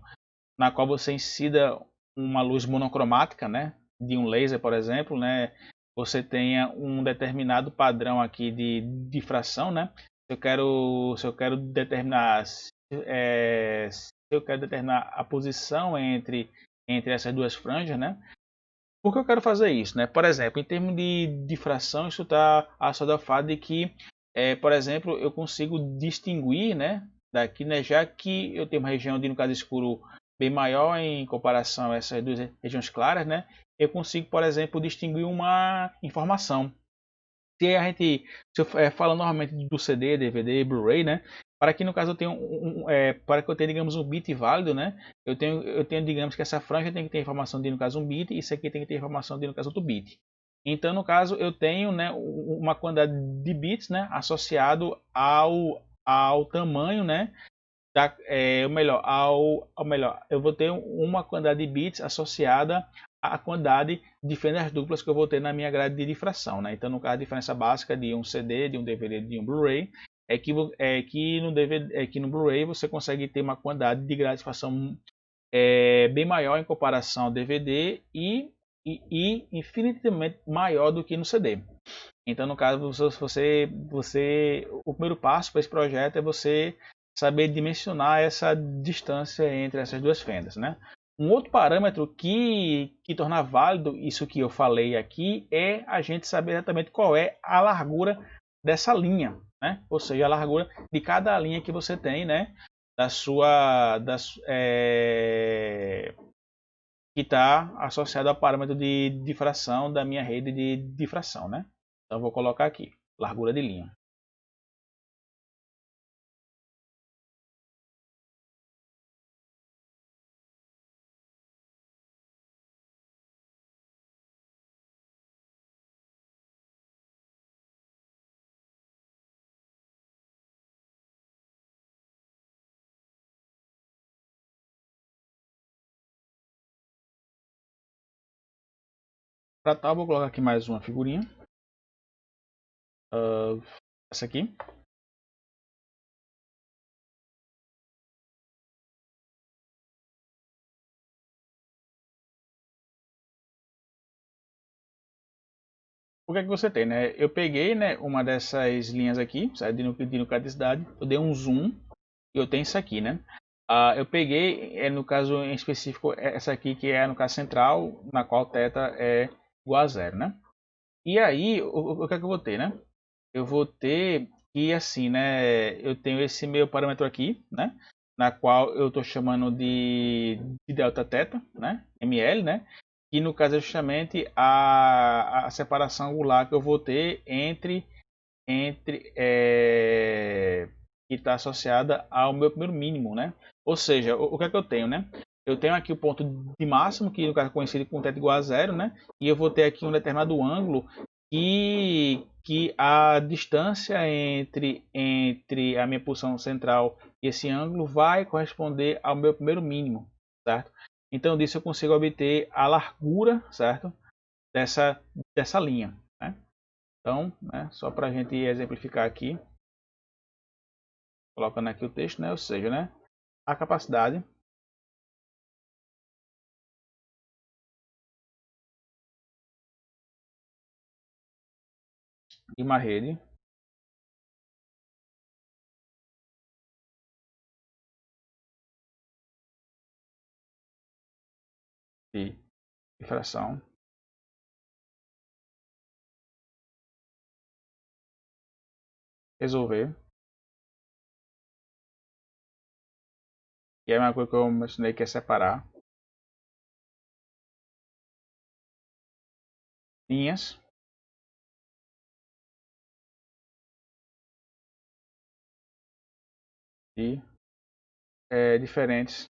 na qual você incida uma luz monocromática, né? De um laser, por exemplo, né? Você tenha um determinado padrão aqui de difração, né? Se eu quero determinar se eu quero determinar a posição entre essas duas franjas, né? Por que eu quero fazer isso, né? Por exemplo, em termos de difração, isso está associado ao fato de que, por exemplo, eu consigo distinguir, né? Daqui, né? Já que eu tenho uma região de no caso escuro bem maior em comparação a essas duas regiões claras, né? Eu consigo, por exemplo, distinguir uma informação. Se a gente, se eu falo normalmente do CD, DVD, Blu-ray, né? Para que no caso eu tenha para que eu tenha, digamos, um bit válido, né? Eu tenho, digamos que essa franja tem que ter informação de no caso um bit e isso aqui tem que ter informação de no caso outro bit. Então no caso eu tenho, né, uma quantidade de bits, né, associado ao tamanho, né, ao melhor, eu vou ter uma quantidade de bits associada à quantidade de fendas duplas que eu vou ter na minha grade de difração, né? Então, no caso, a diferença básica de um CD, de um DVD, de um Blu-ray é que no DVD, é que no Blu-ray você consegue ter uma quantidade de grade de difração bem maior em comparação ao DVD e infinitamente maior do que no CD. Então, no caso, o primeiro passo para esse projeto é você saber dimensionar essa distância entre essas duas fendas, né? Um outro parâmetro que torna válido isso que eu falei aqui é a gente saber exatamente qual é a largura dessa linha, né? Ou seja, a largura de cada linha que você tem, né? Que está associado ao parâmetro de difração da minha rede de difração, né? Então, vou colocar aqui, largura de linha. Para tal, vou colocar aqui mais uma figurinha. Essa aqui. O que é que você tem, né? Eu peguei, né, uma dessas linhas aqui, sabe, de nucleaticidade, eu dei um zoom e eu tenho isso aqui, né? Eu peguei, no caso em específico, essa aqui que é no caso central, na qual θ é igual a zero, né? E aí, o que é que eu vou ter, né? Eu vou ter que, assim, né? Eu tenho esse meu parâmetro aqui, né? Na qual eu estou chamando de delta θ, né? ml, né? Que no caso é justamente a separação angular que eu vou ter que está associada ao meu primeiro mínimo, né? Ou seja, o que é que eu tenho, né? Eu tenho aqui o ponto de máximo, que no caso é conhecido como θ igual a zero, né? E eu vou ter aqui um determinado ângulo que a distância entre a minha posição central e esse ângulo vai corresponder ao meu primeiro mínimo, certo? Então disso eu consigo obter a largura, certo? Dessa linha, né? Então, né, só para a gente exemplificar aqui, colocando aqui o texto, né? Ou seja, né, a capacidade de uma rede de difração resolver, e é uma coisa que eu mencionei que é separar linhas de diferentes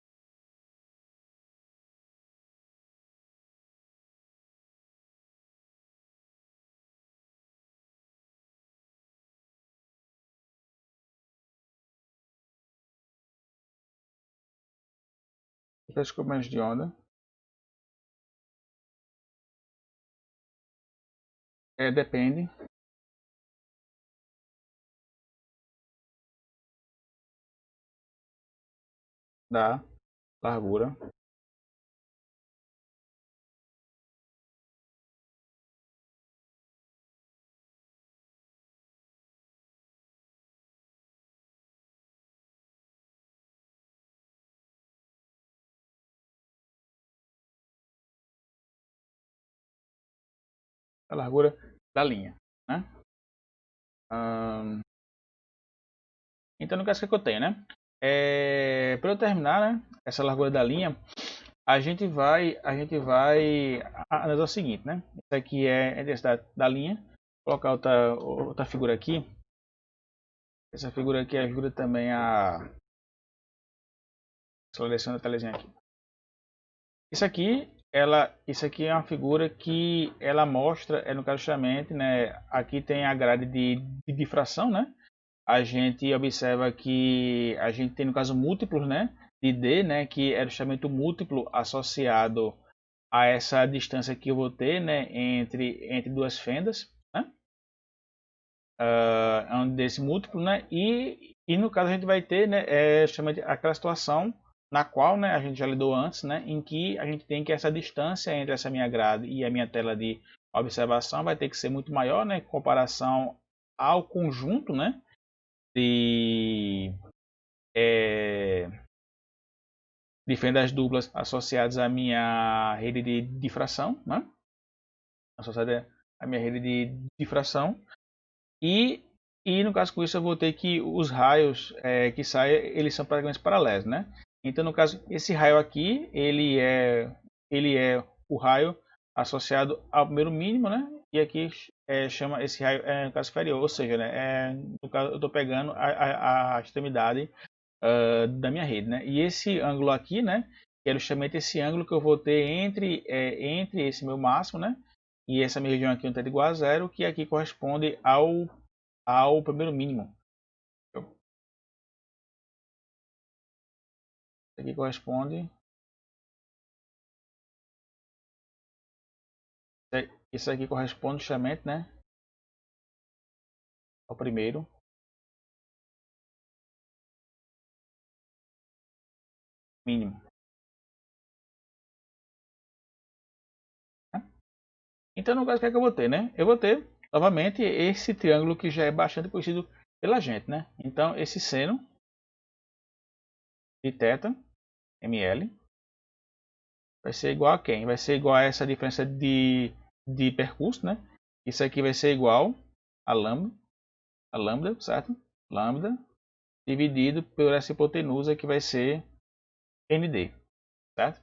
para as comprimentos de onda. Depende da largura da linha, né? Então, no caso que eu tenho, né? Para eu terminar, né, essa largura da linha, a gente vai analisar o seguinte, né? Isso aqui é a densidade da linha. Vou colocar outra figura aqui. Essa figura aqui ajuda também a selecionar a telezinha aqui. Isso aqui é uma figura que ela mostra, no caso justamente, né? Aqui tem a grade de difração, né? A gente observa que a gente tem no caso múltiplos, né, de D, né, que é justamente o múltiplo associado a essa distância que eu vou ter, né, entre duas fendas, né, desse múltiplo, né, e no caso a gente vai ter, né, justamente aquela situação na qual, né, a gente já lidou antes, né, em que a gente tem que essa distância entre essa minha grade e a minha tela de observação vai ter que ser muito maior, né, em comparação ao conjunto, né, de, é, de fendas duplas associadas à minha rede de difração, né? Associada à minha rede de difração. E, e no caso com isso eu vou ter que os raios que saem, eles são praticamente paralelos, né? Então no caso, esse raio aqui, ele é o raio associado ao primeiro mínimo, né? E aqui chama esse raio no caso inferior, ou seja, né, no caso eu estou pegando a extremidade da minha rede, né? E esse ângulo aqui, né? Que é justamente esse ângulo que eu vou ter entre esse meu máximo, né? E essa minha região aqui não está igual a zero, que aqui corresponde ao primeiro mínimo. Isso aqui corresponde. Isso aqui corresponde justamente, né? Ao primeiro mínimo. Né? Então, no caso, o que é que eu vou ter, né? Eu vou ter, novamente, esse triângulo que já é bastante conhecido pela gente, né? Então, esse seno de θ, ml, vai ser igual a quem? Vai ser igual a essa diferença de percurso, né? Isso aqui vai ser igual a lambda, certo? Lambda dividido por essa hipotenusa que vai ser ND, certo?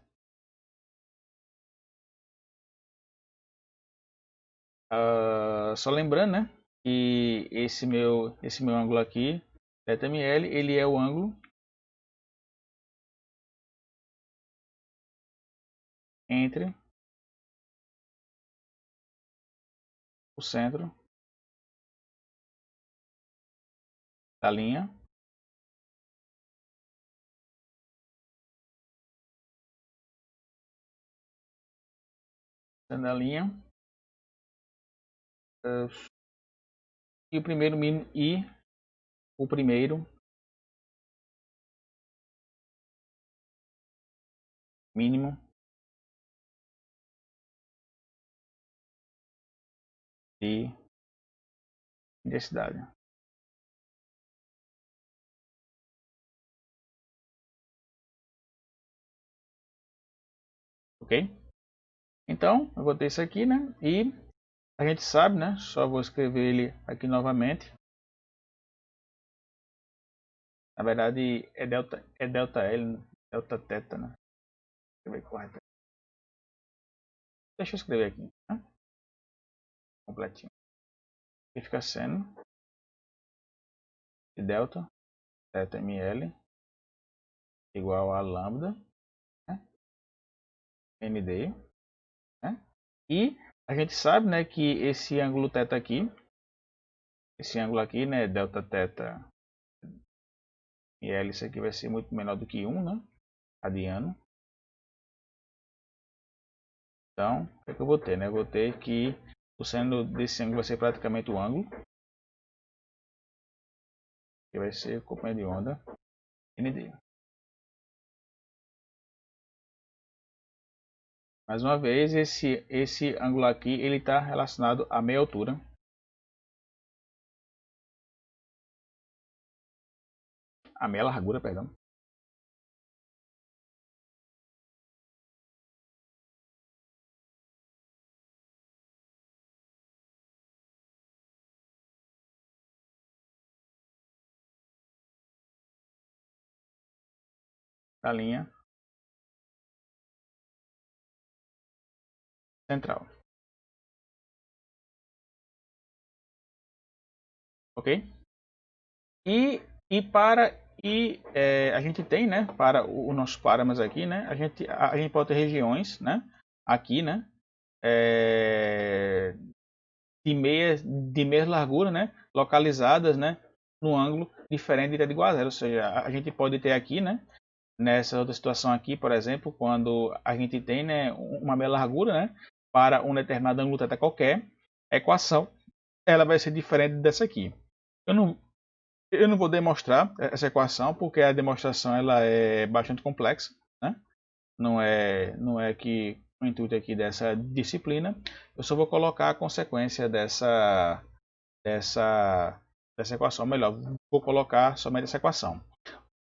Só lembrando, né? Que esse meu ângulo aqui, θml, ele é o ângulo entre o centro da linha uh, e o primeiro mínimo de intensidade. Ok? Então, eu vou ter isso aqui, né? E a gente sabe, né? Só vou escrever ele aqui novamente. Na verdade é delta L, delta θ, né? Escrever correto. Deixa eu escrever aqui, né? Completinho. E fica sendo de delta θ ml igual a lambda, né? ND, né? E a gente sabe, né, que esse ângulo θ aqui, né, delta θ ml, isso aqui vai ser muito menor do que 1, né? Radiano. Então, o que é que eu vou ter, né? Eu vou ter que o seno desse ângulo vai ser praticamente o ângulo, que vai ser companhia de onda ND. Mais uma vez, esse ângulo aqui ele está relacionado à meia altura. A meia largura, perdão. Da linha central. Ok? A gente tem, né, para o nosso parâmetros aqui, né, a gente pode ter regiões, né, aqui, né, é, de meia largura, né, localizadas, né, no ângulo diferente de igual a zero. Ou seja, a gente pode ter aqui, né, nessa outra situação aqui, por exemplo, quando a gente tem, né, uma meia largura, né, para um determinado ângulo θ qualquer, a equação ela vai ser diferente dessa aqui. Eu não vou demonstrar essa equação porque a demonstração ela é bastante complexa, né? Não é que o intuito aqui dessa disciplina. Eu só vou colocar a consequência dessa equação. Melhor, vou colocar somente essa equação.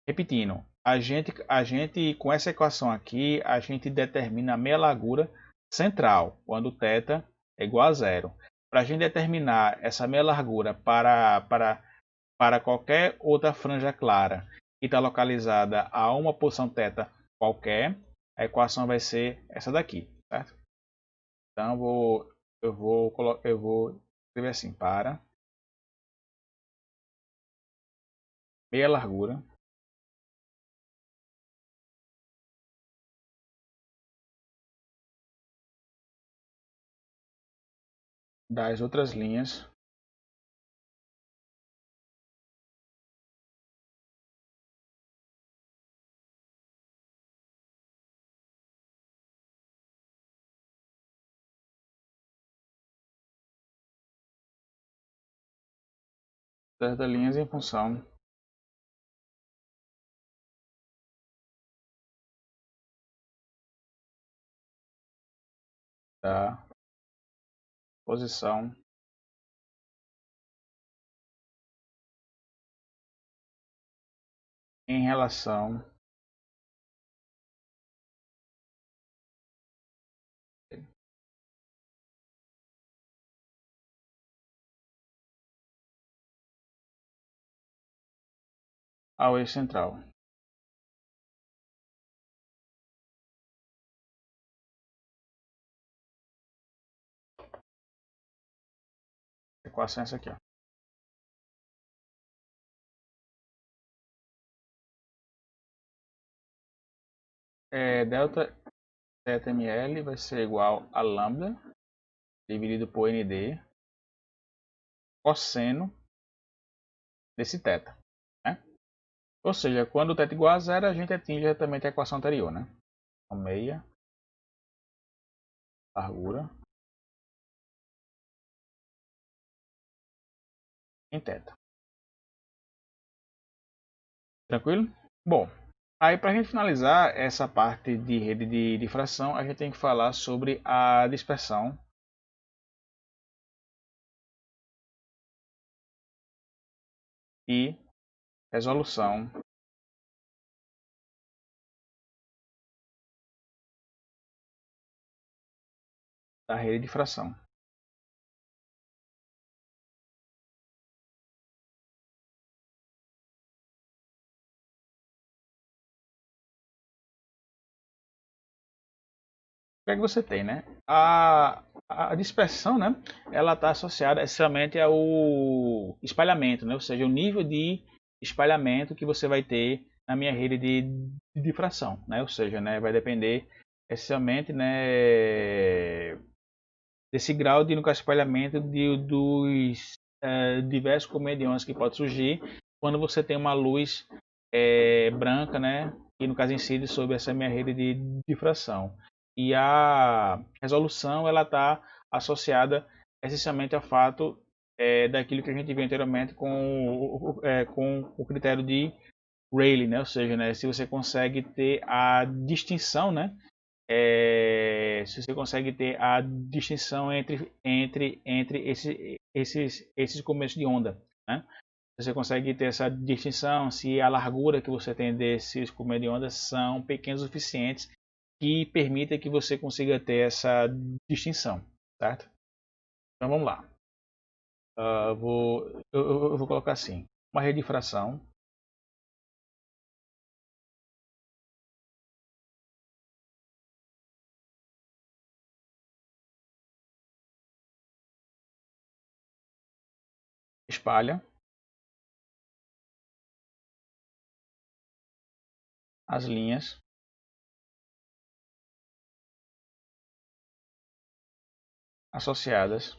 Repetindo, a gente com essa equação aqui, a gente determina a meia largura central, quando θ é igual a zero. Para a gente determinar essa meia largura para qualquer outra franja clara que está localizada a uma posição θ qualquer, a equação vai ser essa daqui, certo? Então eu vou escrever assim, para meia largura das outras linhas em função da posição em relação ao eixo central. A equação é essa aqui, ó. Delta θml vai ser igual a lambda dividido por nd cosseno desse θ, né? Ou seja, quando o θ é igual a zero, a gente atinge exatamente a equação anterior, né? Então, meia largura em θ. Tranquilo? Bom, aí para a gente finalizar essa parte de rede de difração, a gente tem que falar sobre a dispersão e resolução da rede de difração. O que é que você tem, né? A dispersão, né? Ela está associada essencialmente ao espalhamento, né? Ou seja, o nível de espalhamento que você vai ter na minha rede de difração, né? Ou seja, né? Vai depender essencialmente, né? Desse grau de espalhamento dos diversos comediões que pode surgir quando você tem uma luz branca, né? Que no caso incide sobre essa minha rede de difração. E a resolução ela está associada essencialmente ao fato daquilo que a gente viu anteriormente com o critério de Rayleigh, né? Ou seja, né, se você consegue ter a distinção, né? Se você consegue ter a distinção entre esses começos de onda, né? Você consegue ter essa distinção se a largura que você tem desses começos de onda são pequenos o suficientes que permita que você consiga ter essa distinção, certo? Então vamos lá. Eu vou colocar assim: uma rede de fração espalha as linhas associadas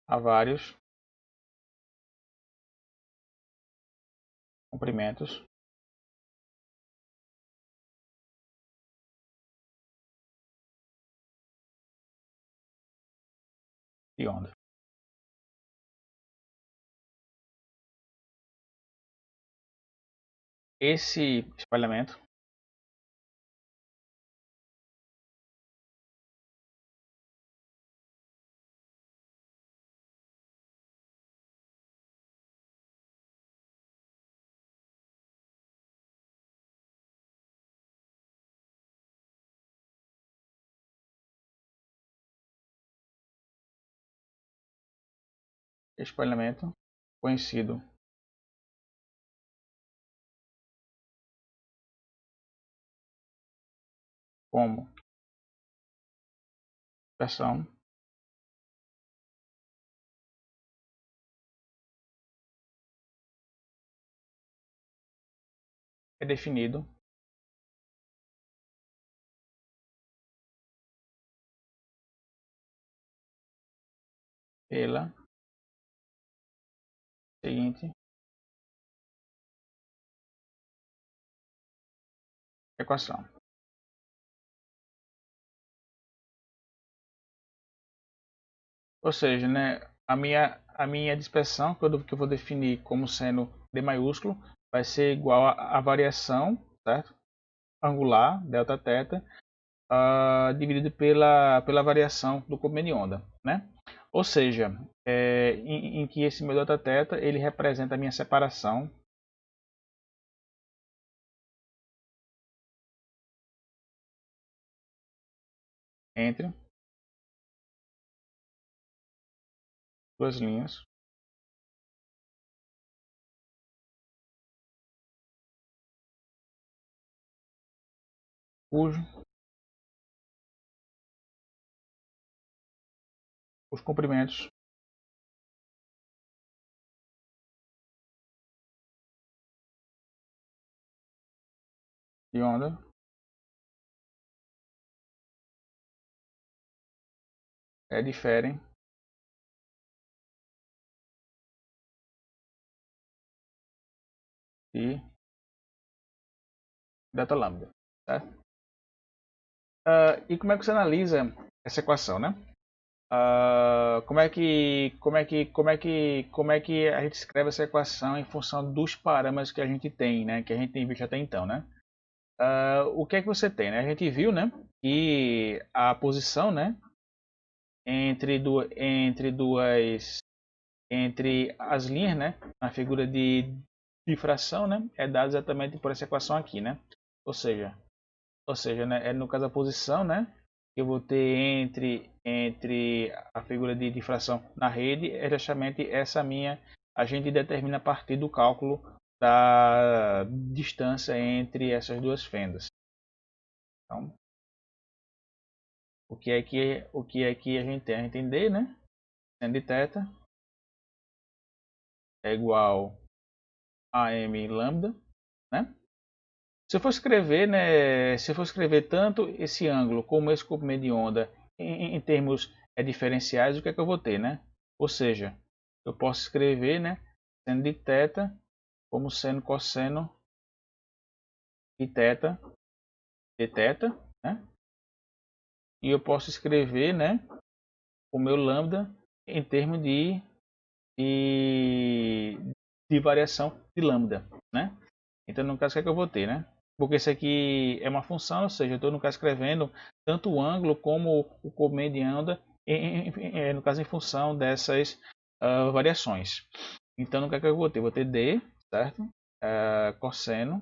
a vários comprimentos de onda. Esse espalhamento espalhamento conhecido como versão é definido pela seguinte equação. Ou seja, né, a minha dispersão que eu vou definir como sendo D maiúsculo vai ser igual à variação, certo? Angular, delta θ, dividido pela variação do comprimento de onda, né? Ou seja, em que esse meu delta θ ele representa a minha separação entre duas linhas cujos os comprimentos de onda diferem de delta lambda, certo? E como é que você analisa essa equação, né? Como é que a gente escreve essa equação em função dos parâmetros que a gente tem, né? Que a gente tem visto até então, né? O que é que você tem, né? A gente viu, né? Que a posição, né? Entre as linhas, né? Na figura de difração, né? É dada exatamente por essa equação aqui, né? Ou seja, né, no caso a posição, né, que eu vou ter entre a figura de difração na rede é justamente essa minha. A gente determina a partir do cálculo da distância entre essas duas fendas. Então, o que é que a gente tem? A gente tem D, né? Seno de θ é igual a m lambda, né? Se eu for escrever, né, se eu for escrever tanto esse ângulo como esse comprimento de onda em termos diferenciais, o que é que eu vou ter, né? Ou seja, eu posso escrever, né, seno de θ como seno cosseno de θ, né? E eu posso escrever, né, o meu lambda em termos de, de variação de lambda, né? Então, no caso, o que é que eu vou ter, né? Porque isso aqui é uma função, ou seja, eu estou, no caso, escrevendo tanto o ângulo como o comprimento de onda, no caso, em função dessas variações. Então, no que é que eu vou ter? Vou ter d, certo? Cosseno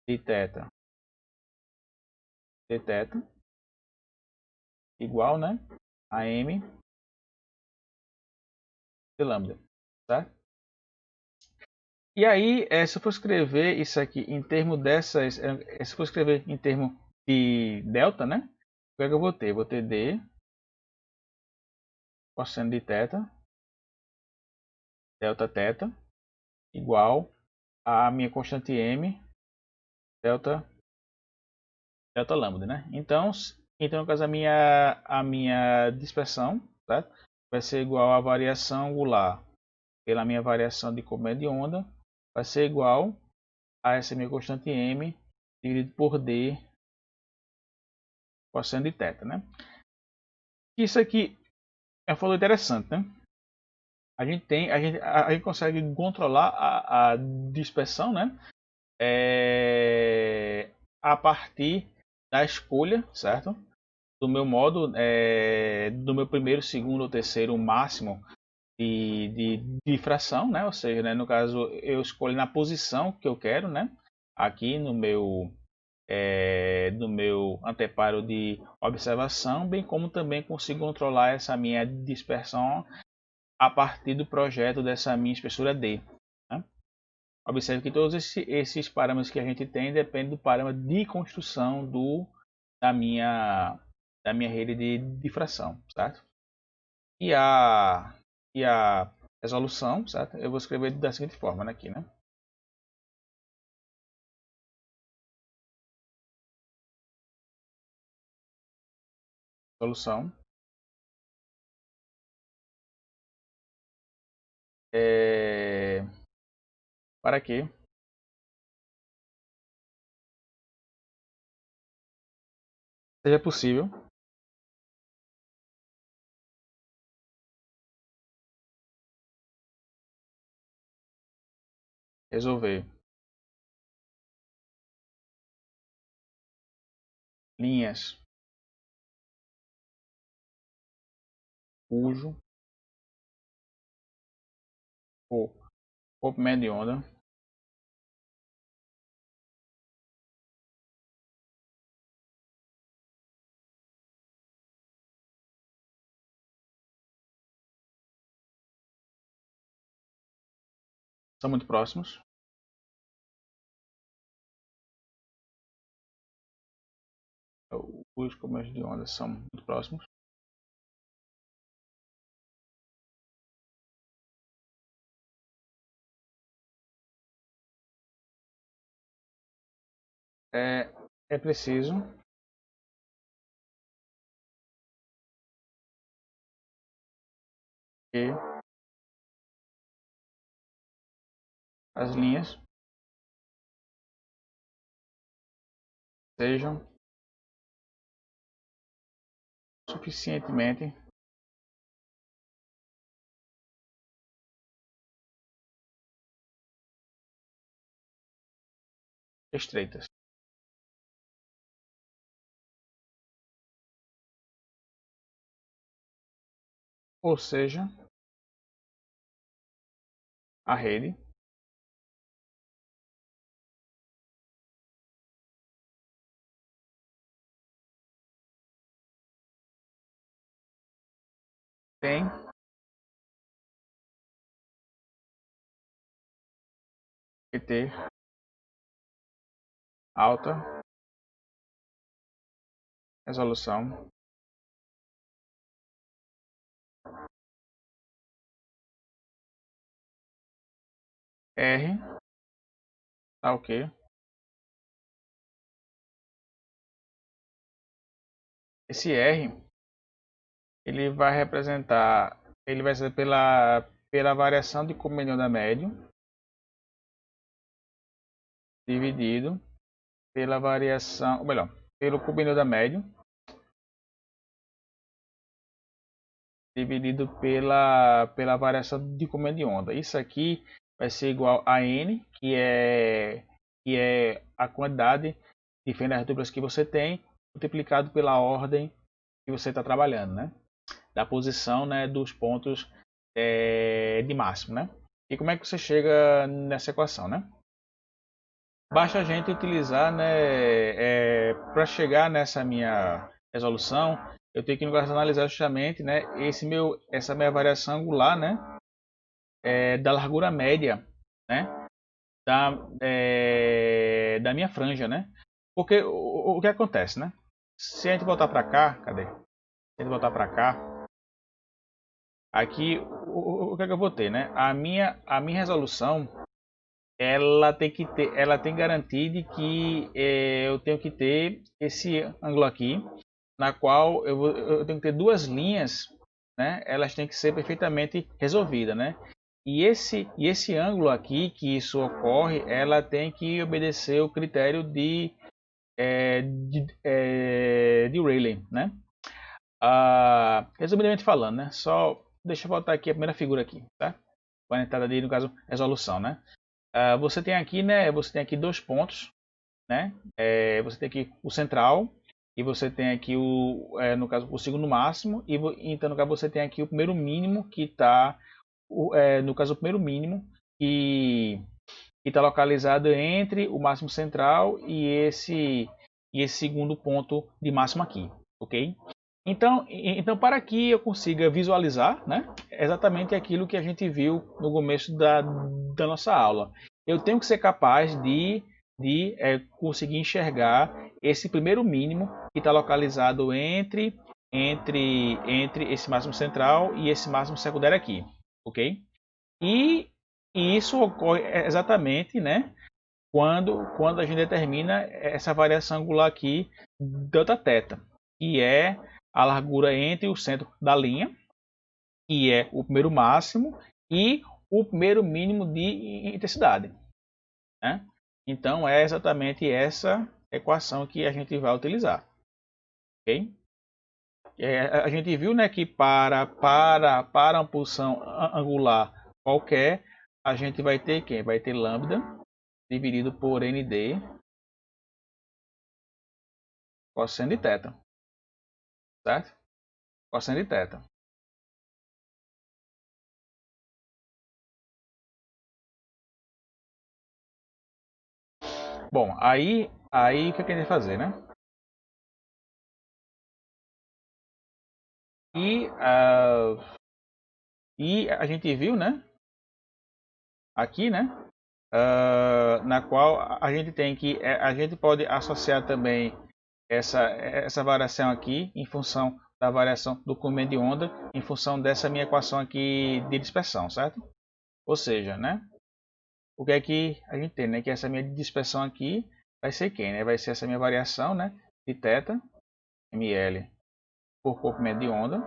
de θ de θ igual, né, a m de lambda, certo? E aí, se eu for escrever isso aqui em termos dessas, se eu for escrever em termos de delta, né, o que é que eu vou ter? Vou ter d cosseno de θ, delta θ, igual a minha constante m, delta, delta lambda, né? Então, no caso, a minha dispersão, certo? Vai ser igual à variação angular pela minha variação de comprimento de onda, vai ser igual a essa minha constante m dividido por d cosseno de θ, né? Isso aqui é um valor interessante, né? A gente consegue controlar a dispersão, né? A partir da escolha, certo? Do meu modo, do meu primeiro, segundo ou terceiro máximo de difração, né? Ou seja, né, no caso eu escolho na posição que eu quero, né? Aqui no meu anteparo de observação, bem como também consigo controlar essa minha dispersão a partir do projeto dessa minha espessura D. Né? Observe que todos esses parâmetros que a gente tem dependem do parâmetro de construção da minha, da minha rede de difração, certo? E a resolução, certo? Eu vou escrever da seguinte forma, né, aqui, né? Solução para que seja possível resolver linhas cujo o comprimento de onda são muito próximos, os comprimentos de onda são muito próximos, é preciso que as linhas sejam suficientemente estreitas, ou seja, a rede tem que ter alta resolução R, tá ok? Esse R ele vai ser pela variação de comprimento de onda médio, dividido pela variação, ou melhor, pelo cubo da média, dividido pela variação de comprimento de onda. Isso aqui vai ser igual a N, que é a quantidade de fendas duplas que você tem, multiplicado pela ordem que você está trabalhando, né? Da posição, né, dos pontos de máximo, né? E como é que você chega nessa equação, né? Basta a gente utilizar, né, para chegar nessa minha resolução, eu tenho que analisar justamente, né, essa minha variação angular, né, da largura média, né, da minha franja, né? Porque o que acontece, né? Se a gente voltar para cá, cadê? Se a gente voltar para cá, aqui o que é que eu vou ter, né? A minha resolução, ela tem que ter, ela tem garantia de que eu tenho que ter esse ângulo aqui, na qual eu tenho que ter duas linhas, né? Elas têm que ser perfeitamente resolvidas, né? E esse ângulo aqui que isso ocorre, ela tem que obedecer o critério de Rayleigh, né? Resumidamente falando, né? Só deixa eu voltar aqui a primeira figura aqui, tá? Com a entrada ali, no caso, resolução, né? Você tem aqui, né? Você tem aqui dois pontos, né? Você tem aqui o central e você tem aqui no caso, o segundo máximo e então no caso você tem aqui o primeiro mínimo que está, no caso o primeiro mínimo que está localizado entre o máximo central e esse segundo ponto de máximo aqui, ok? Então, para que eu consiga visualizar, né, exatamente aquilo que a gente viu no começo da nossa aula, eu tenho que ser capaz de conseguir enxergar esse primeiro mínimo que está localizado entre esse máximo central e esse máximo secundário aqui, ok? E isso ocorre exatamente, né, quando a gente determina essa variação angular aqui, Δθ, que é a largura entre o centro da linha, que é o primeiro máximo, e o primeiro mínimo de intensidade, né? Então é exatamente essa equação que a gente vai utilizar, ok? A gente viu, né, que para uma posição angular qualquer, a gente vai ter quem? Vai ter lambda dividido por nd cosseno de θ, certo? Cosseno de θ. Bom, aí o que a gente vai fazer, né? E a gente viu, né? Aqui, né? Na qual a gente tem que a gente pode associar também essa variação aqui em função da variação do comprimento de onda em função dessa minha equação aqui de dispersão, certo? Ou seja, né? O que é que a gente tem, né? Que essa minha dispersão aqui vai ser quem, né? Vai ser essa minha variação, né? De θ ml por comprimento de onda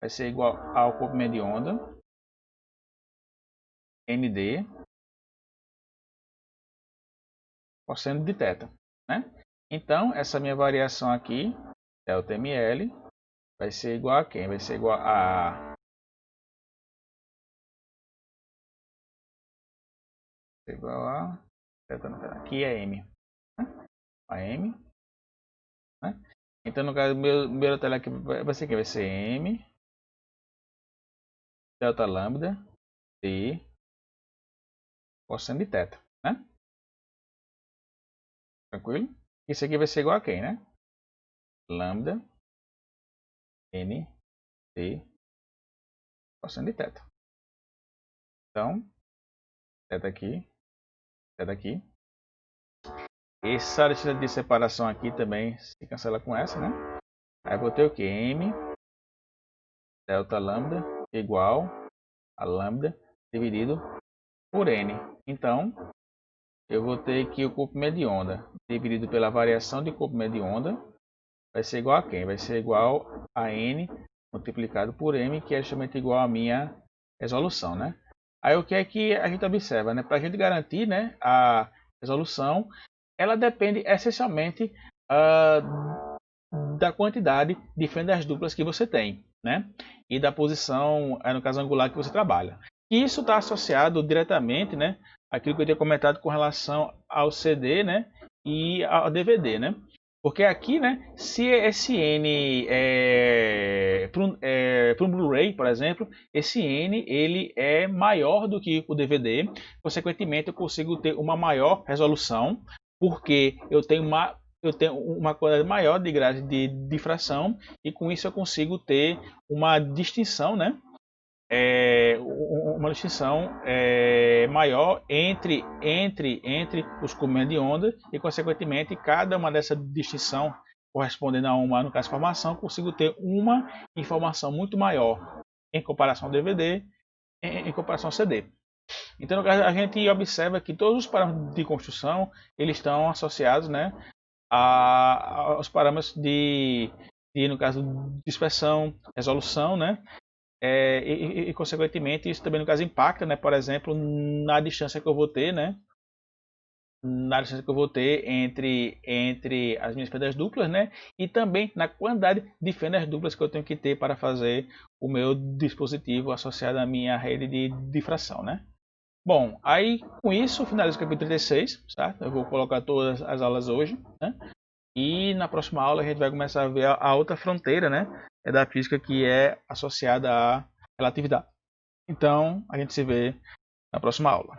vai ser igual ao comprimento de onda nd cosseno de θ, né? Então, essa minha variação aqui, ΔML, vai ser igual a quem? Vai ser igual a aqui é M, né? A M, né? Então, no caso, meu tela aqui vai ser quem? Vai ser M delta lambda d cosseno de θ, né? Tranquilo? Isso aqui vai ser igual a quem, né? Lambda n d cosseno de θ. Então, θ aqui. Essa distância de separação aqui também se cancela com essa, né? Aí vou ter o que? M delta lambda igual a lambda dividido por N. Então, eu vou ter que o comprimento de onda dividido pela variação de comprimento de onda vai ser igual a quem? Vai ser igual a N multiplicado por M, que é justamente igual a minha resolução, né? Aí o que é que a gente observa, né? Para a gente garantir, né, resolução, ela depende essencialmente ah, da quantidade de fendas duplas que você tem, né? E da posição, no caso angular, que você trabalha. E isso está associado diretamente, né? Aquilo que eu tinha comentado com relação ao CD, né? E ao DVD, né? Porque aqui, né? Se esse N para um Blu-ray, por exemplo, esse N ele é maior do que o DVD. Consequentemente, eu consigo ter uma maior resolução, porque eu tenho uma quantidade maior de grade de difração e com isso eu consigo ter uma distinção, né? Uma distinção maior entre os comandos de onda e, consequentemente, cada uma dessa distinção correspondendo a uma, no caso, informação, consigo ter uma informação muito maior em comparação ao DVD, em comparação ao CD. Então, no caso, a gente observa que todos os parâmetros de construção eles estão associados, né, aos parâmetros no caso, dispersão, resolução, né? Consequentemente, isso também, no caso, impacta, né? Por exemplo, na distância que eu vou ter, né? Na distância que eu vou ter entre as minhas fendas duplas, né? E também na quantidade de fendas duplas que eu tenho que ter para fazer o meu dispositivo associado à minha rede de difração, né? Bom, aí com isso finalizo o capítulo 36, certo? Eu vou colocar todas as aulas hoje, né? E na próxima aula a gente vai começar a ver a outra fronteira, né? É da física que é associada à relatividade. Então, a gente se vê na próxima aula.